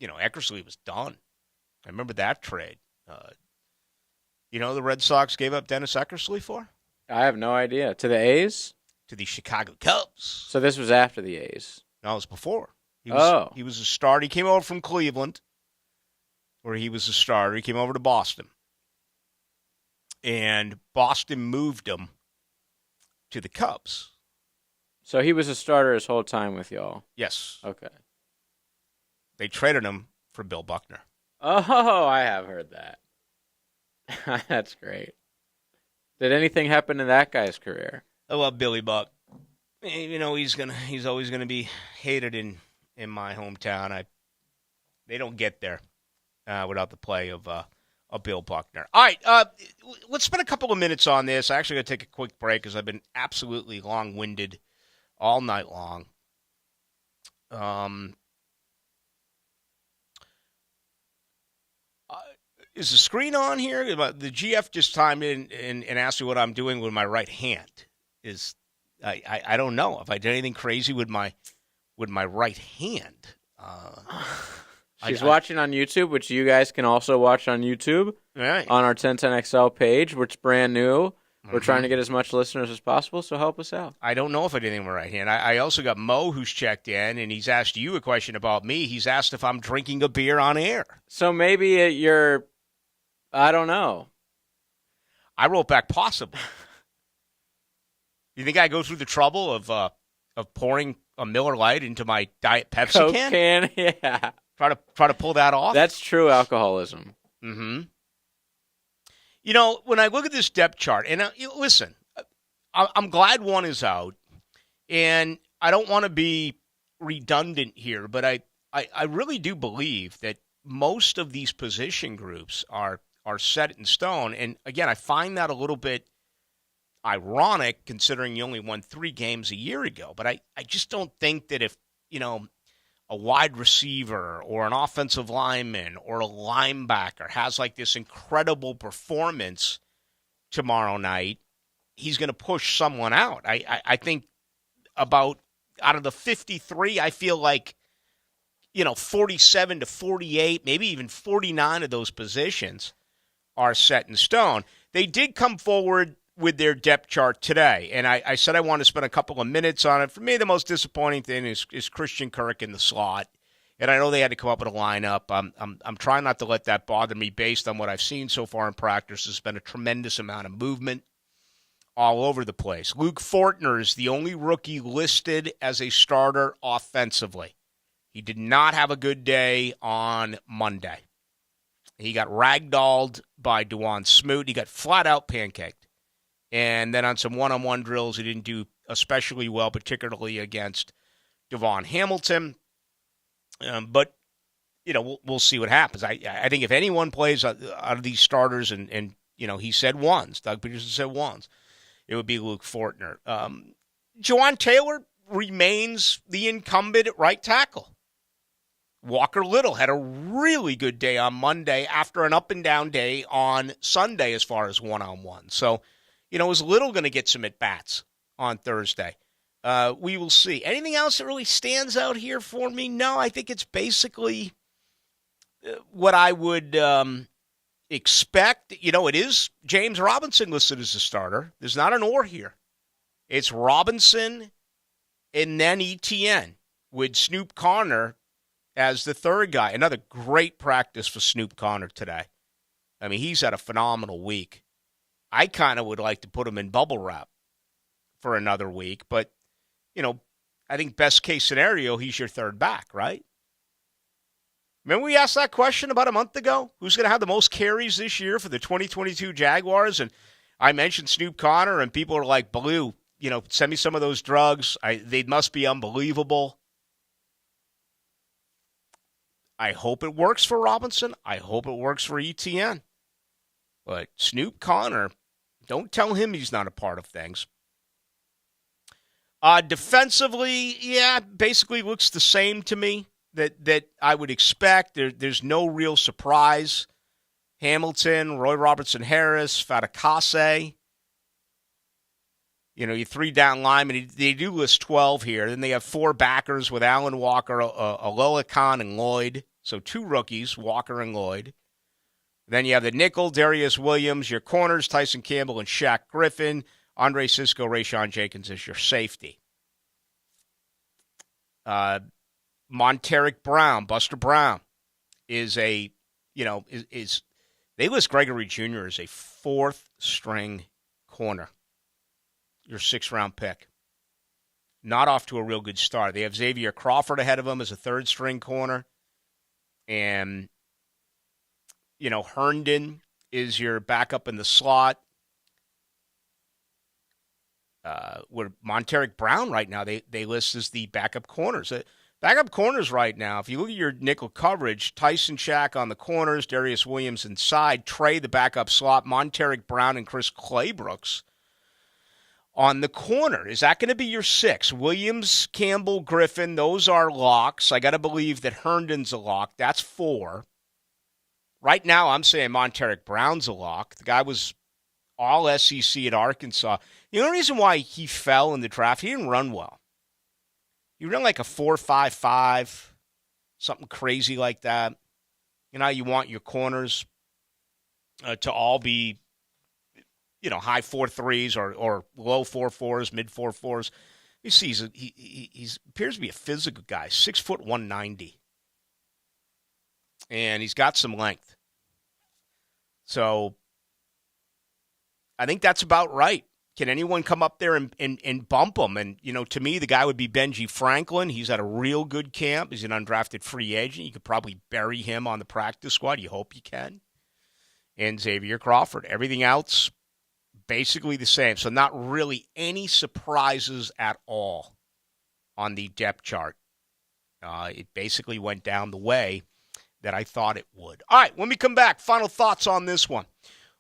You know, Eckersley was done. I remember that trade. You know the Red Sox gave up Dennis Eckersley for? I have no idea. To the A's? To the Chicago Cubs. So this was after the A's? No, it was before. He was a starter. He came over from Cleveland, where he was a starter. He came over to Boston. And Boston moved him to the Cubs. So he was a starter his whole time with y'all? Yes. Okay. They traded him for Bill Buckner. Oh, I have heard that. That's great. Did anything happen in that guy's career? I love Billy Buck. You know, he's always gonna be hated in my hometown. They don't get there without the play of Bill Buckner. All right, let's spend a couple of minutes on this. I actually got to take a quick break because I've been absolutely long-winded all night long. Is the screen on here? The GF just chimed in and asked me what I'm doing with my right hand. I don't know if I did anything crazy with my right hand. She's watching on YouTube, which you guys can also watch on YouTube. Right. On our 1010XL page, which is brand new. We're trying to get as much listeners as possible, so help us out. I don't know if I did anything with my right hand. I also got Mo who's checked in, and he's asked you a question about me. He's asked if I'm drinking a beer on air. So maybe you're, I don't know. I wrote back possible. You think I go through the trouble of pouring a Miller Lite into my Diet Pepsi Coke can? Yeah. Try to pull that off? That's true alcoholism. Mm-hmm. You know, when I look at this depth chart, and listen, I'm glad one is out, and I don't want to be redundant here, but I really do believe that most of these position groups are set in stone. And, again, I find that a little bit ironic considering you only won 3 games a year ago. But I just don't think that if, you know, a wide receiver or an offensive lineman or a linebacker has like this incredible performance tomorrow night, he's going to push someone out. I think out of the 53, I feel like, you know, 47 to 48, maybe even 49 of those positions are set in stone. They did come forward with their depth chart today, and I said I want to spend a couple of minutes on it. For me, the most disappointing thing is Christian Kirk in the slot, and I know they had to come up with a lineup. I'm trying not to let that bother me based on what I've seen so far in practice. There's been a tremendous amount of movement all over the place. Luke Fortner is the only rookie listed as a starter offensively. He did not have a good day on Monday. He got ragdolled by Dewan Smoot. He got flat-out pancaked. And then on some one-on-one drills, he didn't do especially well, particularly against Devon Hamilton. But, you know, we'll see what happens. I think if anyone plays out of these starters, and you know, he said ones, Doug Peterson said ones, it would be Luke Fortner. Jawan Taylor remains the incumbent at right tackle. Walker Little had a really good day on Monday after an up-and-down day on Sunday as far as one-on-one. So, you know, is Little going to get some at-bats on Thursday? We will see. Anything else that really stands out here for me? No, I think it's basically what I would expect. It is James Robinson listed as a starter. There's not an or here. It's Robinson and then ETN with Snoop Conner as the third guy. Another great practice for Snoop Conner today. I mean, he's had a phenomenal week. I kind of would like to put him in bubble wrap for another week, but, I think best case scenario, he's your third back, right? Remember we asked that question about a month ago? Who's going to have the most carries this year for the 2022 Jaguars? And I mentioned Snoop Conner, and people are like, Ballou, send me some of those drugs. They must be unbelievable. I hope it works for Robinson. I hope it works for ETN. But Snoop Conner, don't tell him he's not a part of things. Defensively, basically looks the same to me that I would expect. There's no real surprise. Hamilton, Roy Robertson-Harris, Fatukasi. Your three down linemen. They do list 12 here. Then they have four backers with Allen Walker, Ololakon, and Lloyd. So two rookies, Walker and Lloyd. Then you have the nickel, Darius Williams. Your corners, Tyson Campbell and Shaq Griffin. Andre Sisco, Rayshon Jenkins is your safety. Monteric Brown, Buster Brown, is they list Gregory Jr. as a fourth-string corner. Your sixth-round pick. Not off to a real good start. They have Xavier Crawford ahead of him as a third-string corner. And, Herndon is your backup in the slot. Where Monteric Brown right now, they list as the backup corners. Backup corners right now, if you look at your nickel coverage, Tyson Shaq on the corners, Darius Williams inside, Trey the backup slot, Monteric Brown and Chris Claybrooks on the corner. Is that going to be your six? Williams, Campbell, Griffin, those are locks. I got to believe that Herndon's a lock. That's four. Right now, I'm saying Monteric Brown's a lock. The guy was all SEC at Arkansas. The only reason why he fell in the draft, he didn't run well. He ran like a 4.55, something crazy like that. You want your corners to all be, high 4.3s or low 4.4s, mid 4.4s. You see, he appears to be a physical guy, 6', 190. And he's got some length. So I think that's about right. Can anyone come up there and bump him? And, to me, the guy would be Benji Franklin. He's at a real good camp. He's an undrafted free agent. You could probably bury him on the practice squad. You hope you can. And Xavier Crawford. Everything else, basically the same. So not really any surprises at all on the depth chart. It basically went down the way that I thought it would. All right, when we come back, final thoughts on this one.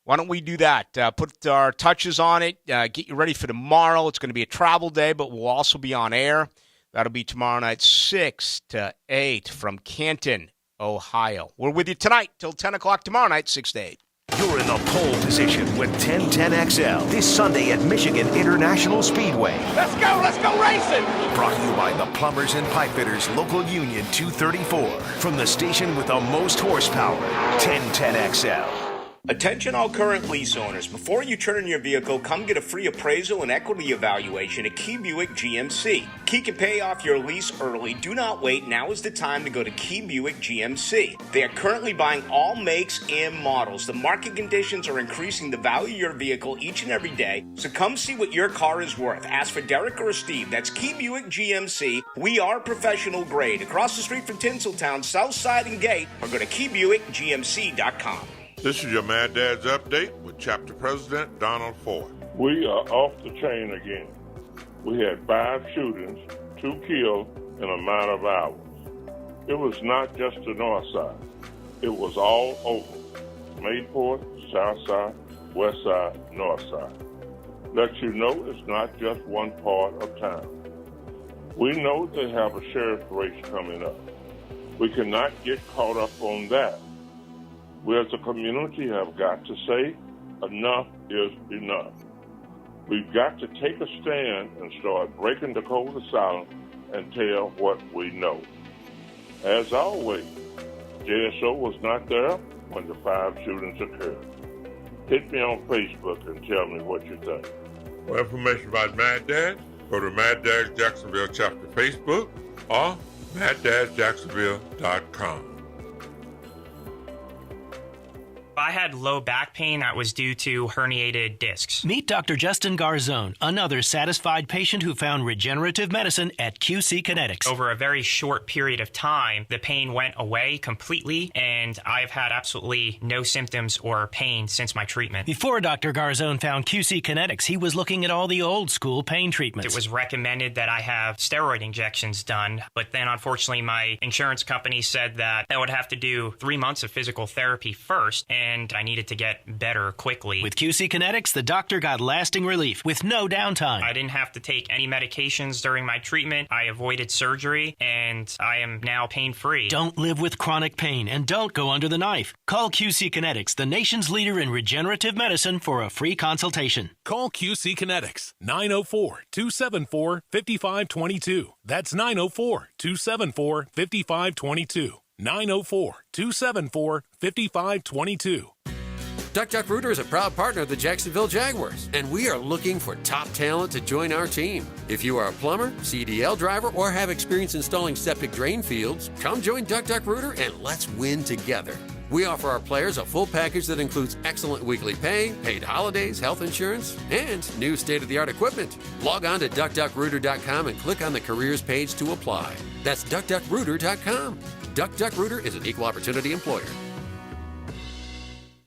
Why don't we do that? Put our touches on it, get you ready for tomorrow. It's going to be a travel day, but we'll also be on air. That'll be tomorrow night, 6 to 8 from Canton, Ohio. We're with you tonight till 10 o'clock tomorrow night, 6 to 8. You're in the pole position with 1010XL this Sunday at Michigan International Speedway. Let's go racing! Brought to you by the Plumbers and Pipefitters Local Union 234. From the station with the most horsepower, 1010XL. Attention all current lease owners. Before you turn in your vehicle, come get a free appraisal and equity evaluation at Key Buick GMC. Key can pay off your lease early. Do not wait. Now is the time to go to Key Buick GMC. They are currently buying all makes and models. The market conditions are increasing the value of your vehicle each and every day. So come see what your car is worth. Ask for Derek or Steve. That's Key Buick GMC. We are professional grade. Across the street from Tinseltown, South Side and Gate, or go to KeyBuickGMC.com. This is your Mad Dad's Update with Chapter President Donald Ford. We are off the chain again. We had 5 shootings, 2 killed in a matter of hours. It was not just the north side. It was all over. Mayport, south side, west side, north side. Let you know it's not just one part of town. We know they have a sheriff race coming up. We cannot get caught up on that. We as a community have got to say, enough is enough. We've got to take a stand and start breaking the code of silence and tell what we know. As always, JSO was not there when the 5 shootings occurred. Hit me on Facebook and tell me what you think. For information about Mad Dads, go to Mad Dads Jacksonville Chapter Facebook or MadDadsJacksonville.com. I had low back pain that was due to herniated discs. Meet Dr. Justin Garzone, another satisfied patient who found regenerative medicine at QC Kinetics. Over a very short period of time, the pain went away completely, and I've had absolutely no symptoms or pain since my treatment. Before Dr. Garzone found QC Kinetics, he was looking at all the old school pain treatments. It was recommended that I have steroid injections done, but then unfortunately my insurance company said that I would have to do 3 months of physical therapy first, and I needed to get better quickly. With QC Kinetics, the doctor got lasting relief with no downtime. I didn't have to take any medications during my treatment. I avoided surgery, and I am now pain-free. Don't live with chronic pain, and don't go under the knife. Call QC Kinetics, the nation's leader in regenerative medicine, for a free consultation. Call QC Kinetics, 904-274-5522. That's 904-274-5522. 904-274-5522. Duck Rooter is a proud partner of the Jacksonville Jaguars, and we are looking for top talent to join our team. If you are a plumber, CDL driver, or have experience installing septic drain fields, come join Duck Rooter and let's win together. We offer our players a full package that includes excellent weekly pay, paid holidays, health insurance, and new state-of-the-art equipment. Log on to DuckDuckRooter.com and click on the careers page to apply. That's DuckDuckRooter.com. Duck Rooter is an equal opportunity employer.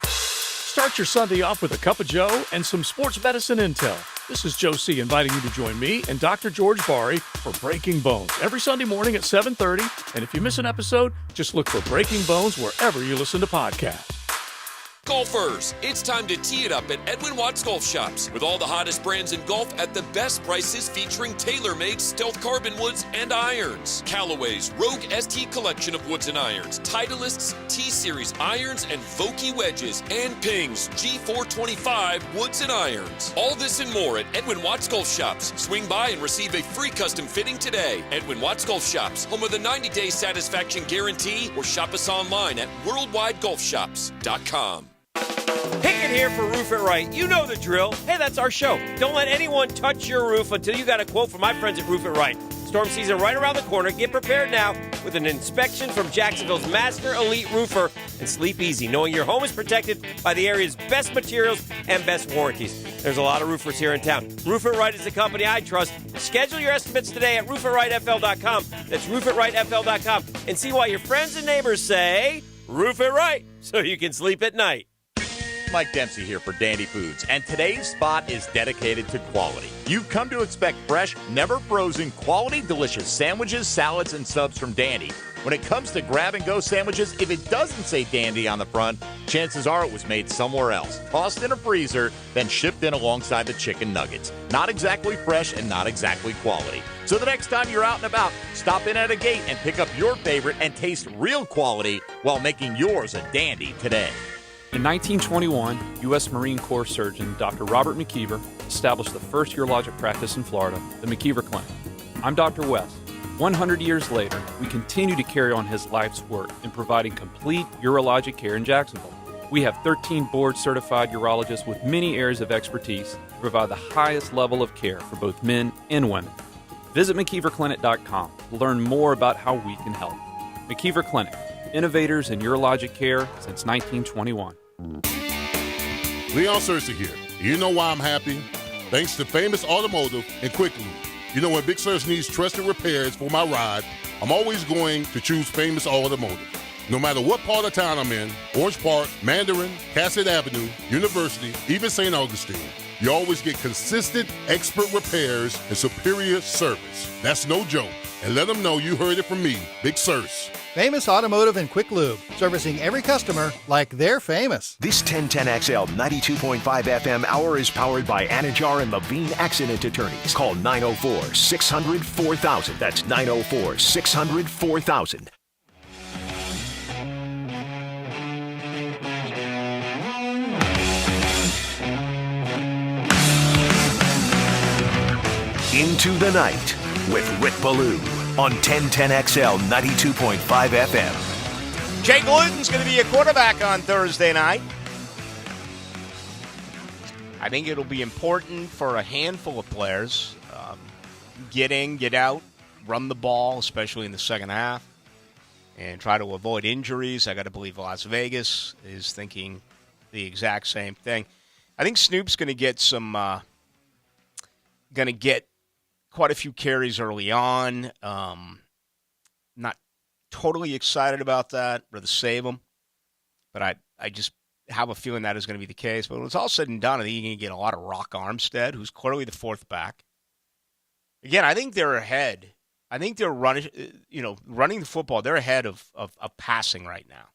Start your Sunday off with a cup of Joe and some sports medicine intel. This is Joe C. inviting you to join me and Dr. George Bari for Breaking Bones every Sunday morning at 7:30. And if you miss an episode, just look for Breaking Bones wherever you listen to podcasts. Golfers, it's time to tee it up at Edwin Watts Golf Shops with all the hottest brands in golf at the best prices, featuring tailor-made stealth carbon woods and irons. Callaway's Rogue ST collection of woods and irons, Titleist's T-Series irons and Vokey wedges, and Ping's G425 woods and irons. All this and more at Edwin Watts Golf Shops. Swing by and receive a free custom fitting today. Edwin Watts Golf Shops, home of the 90-day satisfaction guarantee, or shop us online at worldwidegolfshops.com. Hickett here for Roof It Right. You know the drill. Hey, that's our show. Don't let anyone touch your roof until you got a quote from my friends at Roof It Right. Storm season right around the corner. Get prepared now with an inspection from Jacksonville's Master Elite Roofer, and sleep easy knowing your home is protected by the area's best materials and best warranties. There's a lot of roofers here in town. Roof It Right is the company I trust. Schedule your estimates today at roofitRightFL.com. That's roofitRightFL.com, and see why your friends and neighbors say Roof It Right, so you can sleep at night. Mike Dempsey here for Dandy Foods, and today's spot is dedicated to quality. You've come to expect fresh, never frozen, quality, delicious sandwiches, salads, and subs from Dandy. When it comes to grab-and-go sandwiches, if it doesn't say Dandy on the front, chances are it was made somewhere else, tossed in a freezer, then shipped in alongside the chicken nuggets. Not exactly fresh and not exactly quality. So the next time you're out and about, stop in at a gate and pick up your favorite and taste real quality while making yours a Dandy today. In 1921, U.S. Marine Corps surgeon Dr. Robert McKeever established the first urologic practice in Florida, the McKeever Clinic. I'm Dr. West. 100 years later, we continue to carry on his life's work in providing complete urologic care in Jacksonville. We have 13 board-certified urologists with many areas of expertise to provide the highest level of care for both men and women. Visit McKeeverClinic.com to learn more about how we can help. McKeever Clinic, innovators in urologic care since 1921. Leon Searcy here. You know why I'm happy? Thanks to Famous Automotive and Quick Lube. You know, when Big Surf needs trusted repairs for my ride, I'm always going to choose Famous Automotive. No matter what part of town I'm in, Orange Park, Mandarin, Cassett Avenue, University, even St. Augustine, you always get consistent, expert repairs and superior service. That's no joke. And let them know you heard it from me, Big Surf. Famous Automotive and Quick Lube, servicing every customer like they're famous. This 1010XL 92.5 FM hour is powered by Anajar and Levine Accident Attorneys. Call 904-600-4000. That's 904-600-4000. Into the Night with Rick Ballou on 1010XL 92.5 FM. Jay Gluten's going to be a quarterback on Thursday night. I think it'll be important for a handful of players. Get in, get out, run the ball, especially in the second half, and try to avoid injuries. I got to believe Las Vegas is thinking the exact same thing. I think Snoop's going to get quite a few carries early on. Not totally excited about that. Rather save him. But I just have a feeling that is going to be the case. But when it's all said and done, I think you're going to get a lot of Rock Armstead, who's clearly the fourth back. Again, I think they're ahead. I think they're running the football. They're ahead of passing right now.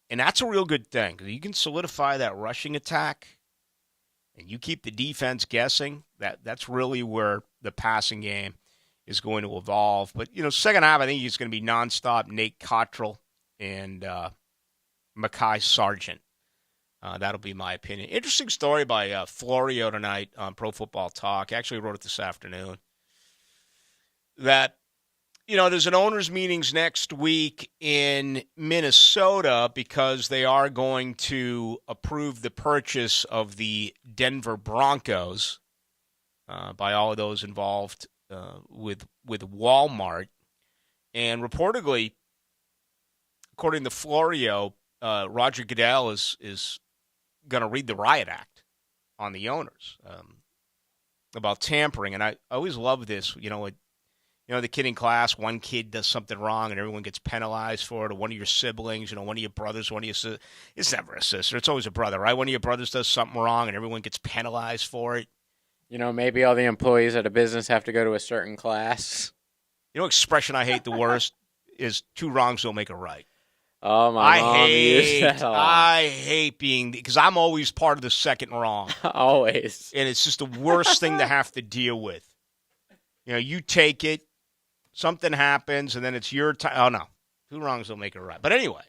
And that's a real good thing. You can solidify that rushing attack, and you keep the defense guessing. That's really where the passing game is going to evolve. But, second half, I think it's going to be nonstop Nate Cottrell and Mekhi Sargent. That'll be my opinion. Interesting story by Florio tonight on Pro Football Talk. I actually wrote it this afternoon. That, there's an owners' meetings next week in Minnesota because they are going to approve the purchase of the Denver Broncos by all of those involved with Walmart. And reportedly, according to Florio, Roger Goodell is going to read the riot act on the owners about tampering. And I always love this, the kid in class, one kid does something wrong and everyone gets penalized for it, or one of your siblings, one of your brothers, one of your sisters. It's never a sister. It's always a brother, right? One of your brothers does something wrong and everyone gets penalized for it. Maybe all the employees at a business have to go to a certain class. Expression I hate the worst is two wrongs don't make a right. Oh, my mom used that a lot. I hate being, because I'm always part of the second wrong. Always. And it's just the worst thing to have to deal with. You take it. Something happens, and then it's your time. Oh, no. Two wrongs don't make it right. But anyway,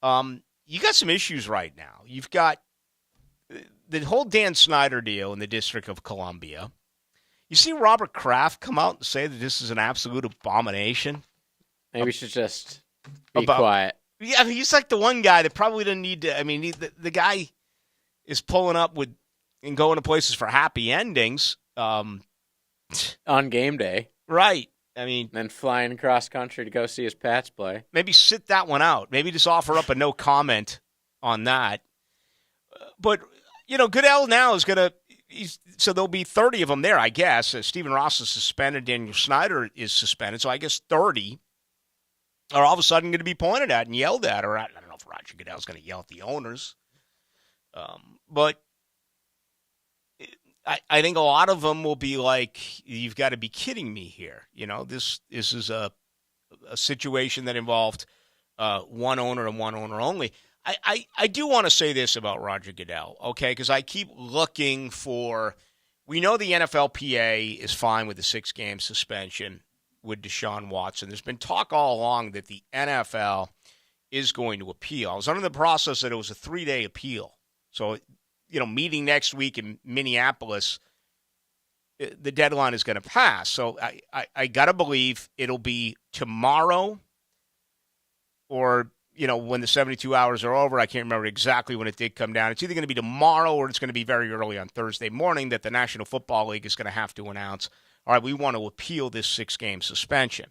you got some issues right now. You've got the whole Dan Snyder deal in the District of Columbia. You see Robert Kraft come out and say that this is an absolute abomination. Maybe we should just be quiet. Yeah, he's like the one guy that probably doesn't need to. I mean, the guy is pulling up with and going to places for happy endings. On game day. Right. I mean, then flying across country to go see his Pats play. Maybe sit that one out. Maybe just offer up a no comment on that. But, Goodell now is going to – so there'll be 30 of them there, I guess. Stephen Ross is suspended. Daniel Snyder is suspended. So I guess 30 are all of a sudden going to be pointed at and yelled at. Or I don't know if Roger Goodell's going to yell at the owners. But I think a lot of them will be like, you've got to be kidding me here. This is a situation that involved one owner and one owner only. I do want to say this about Roger Goodell, okay, because I keep looking for – we know the NFLPA is fine with the 6-game suspension with Deshaun Watson. There's been talk all along that the NFL is going to appeal. I was under the process that it was a 3-day appeal. So – meeting next week in Minneapolis, the deadline is going to pass. So I got to believe it'll be tomorrow or, when the 72 hours are over. I can't remember exactly when it did come down. It's either going to be tomorrow or it's going to be very early on Thursday morning that the National Football League is going to have to announce, all right, we want to appeal this 6-game suspension.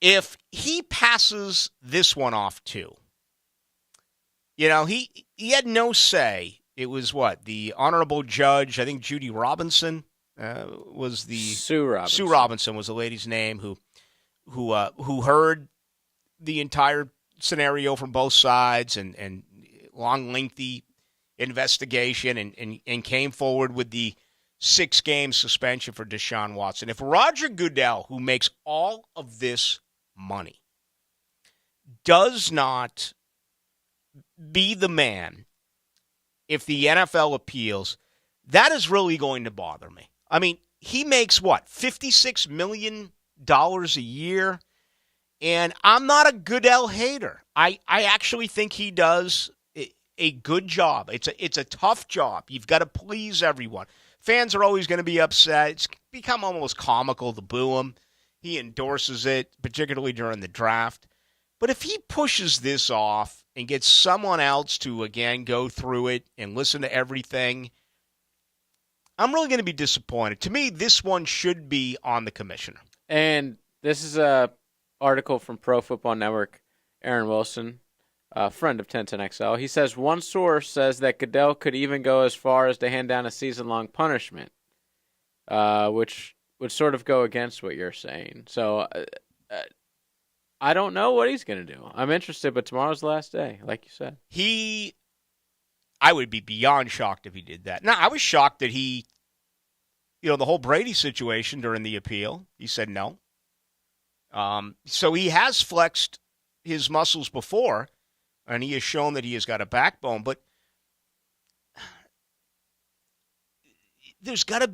If he passes this one off too, he had no say. It was the honorable judge, I think Judy Robinson was the Sue Robinson. Sue Robinson was the lady's name who heard the entire scenario from both sides and long, lengthy investigation and came forward with the 6-game suspension for Deshaun Watson. If Roger Goodell, who makes all of this money, does not be the man if the NFL appeals, that is really going to bother me. I mean, he makes $56 million a year, and I'm not a Goodell hater. I actually think he does a good job. It's a tough job. You've got to please everyone. Fans are always going to be upset. It's become almost comical to boo him. He endorses it, particularly during the draft. But if he pushes this off and gets someone else to, again, go through it and listen to everything, I'm really going to be disappointed. To me, this one should be on the commissioner. And this is a article from Pro Football Network. Aaron Wilson, a friend of 1010XL, he says one source says that Goodell could even go as far as to hand down a season-long punishment, which would sort of go against what you're saying. So I don't know what he's going to do. I'm interested, but tomorrow's the last day, like you said. I would be beyond shocked if he did that. Now, I was shocked that he, the whole Brady situation during the appeal, he said no. So he has flexed his muscles before, and he has shown that he has got a backbone, but there's got to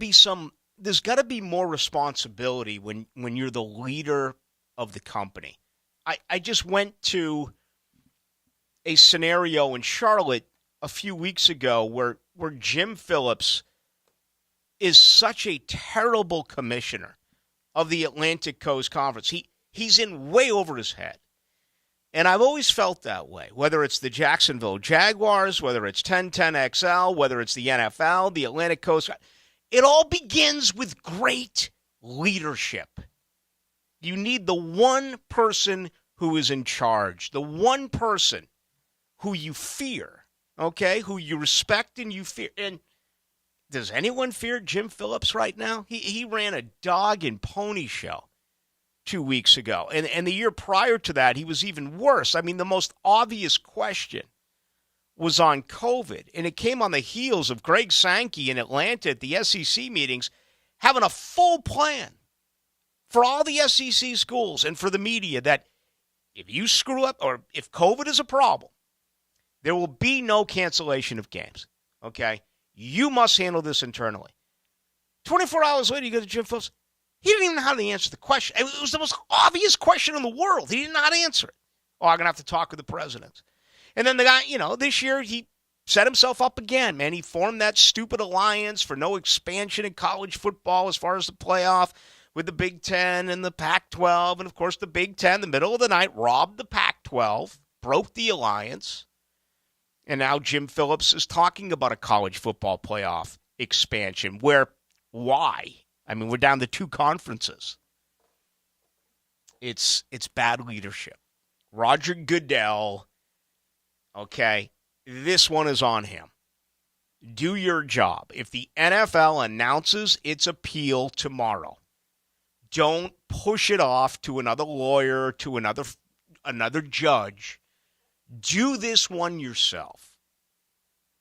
be more responsibility when you're the leader of the company. I just went to a scenario in Charlotte a few weeks ago where Jim Phillips is such a terrible commissioner of the Atlantic Coast Conference. He's in way over his head. And I've always felt that way, whether it's the Jacksonville Jaguars, whether it's 1010XL, whether it's the NFL, the Atlantic Coast. It all begins with great leadership. You need the one person who is in charge, the one person who you fear, okay, who you respect and you fear. And does anyone fear Jim Phillips right now? He ran a dog and pony show 2 weeks ago. And the year prior to that, he was even worse. I mean, the most obvious question was on COVID, and it came on the heels of Greg Sankey in Atlanta at the SEC meetings having a full plan for all the SEC schools and for the media that if you screw up or if COVID is a problem, there will be no cancellation of games, okay? You must handle this internally. 24 hours later, you go to Jim Phillips. He didn't even know how to answer the question. It was the most obvious question in the world. He didn't know how to answer it. Oh, I'm going to have to talk with the president. And then the guy, this year he set himself up again, man. He formed that stupid alliance for no expansion in college football as far as the playoff with the Big Ten and the Pac-12. And, of course, the Big Ten, the middle of the night, robbed the Pac-12, broke the alliance. And now Jim Phillips is talking about a college football playoff expansion why? I mean, we're down to 2 conferences. It's bad leadership. Roger Goodell, okay, this one is on him. Do your job. If the NFL announces its appeal tomorrow, don't push it off to another lawyer, to another judge. Do this one yourself.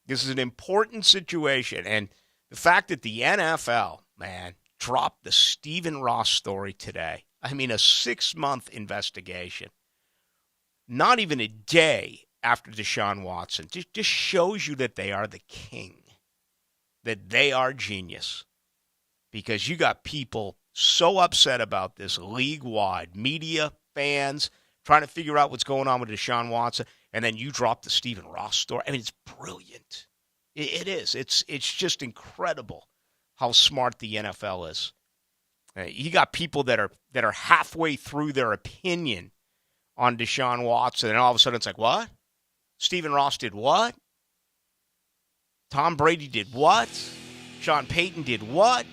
This is an important situation. And the fact that the NFL, man, dropped the Stephen Ross story today. I mean, a 6-month investigation. Not even a day after Deshaun Watson. Just shows you that they are the king. That they are genius. Because you got people so upset about this league-wide. Media, fans, trying to figure out what's going on with Deshaun Watson. And then you drop the Stephen Ross story. I mean, it's brilliant. It is. It's just incredible how smart the NFL is. You got people that are halfway through their opinion on Deshaun Watson, and all of a sudden it's like, what? Stephen Ross did what? Tom Brady did what? Sean Payton did what?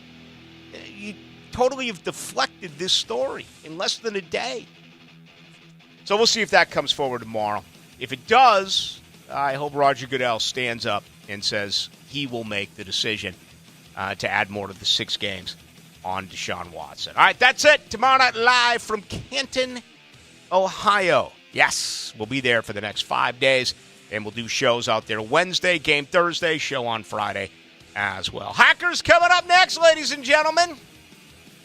You totally have deflected this story in less than a day. So we'll see if that comes forward tomorrow. If it does, I hope Roger Goodell stands up and says he will make the decision to add more to the 6 games on Deshaun Watson. All right, that's it. Tomorrow night live from Canton, Ohio. Yes, we'll be there for the next 5 days, and we'll do shows out there Wednesday, game Thursday, show on Friday as well. Hackers coming up next, ladies and gentlemen.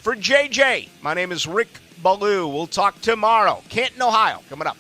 For JJ, my name is Rick Ballou. We'll talk tomorrow. Canton, Ohio, coming up.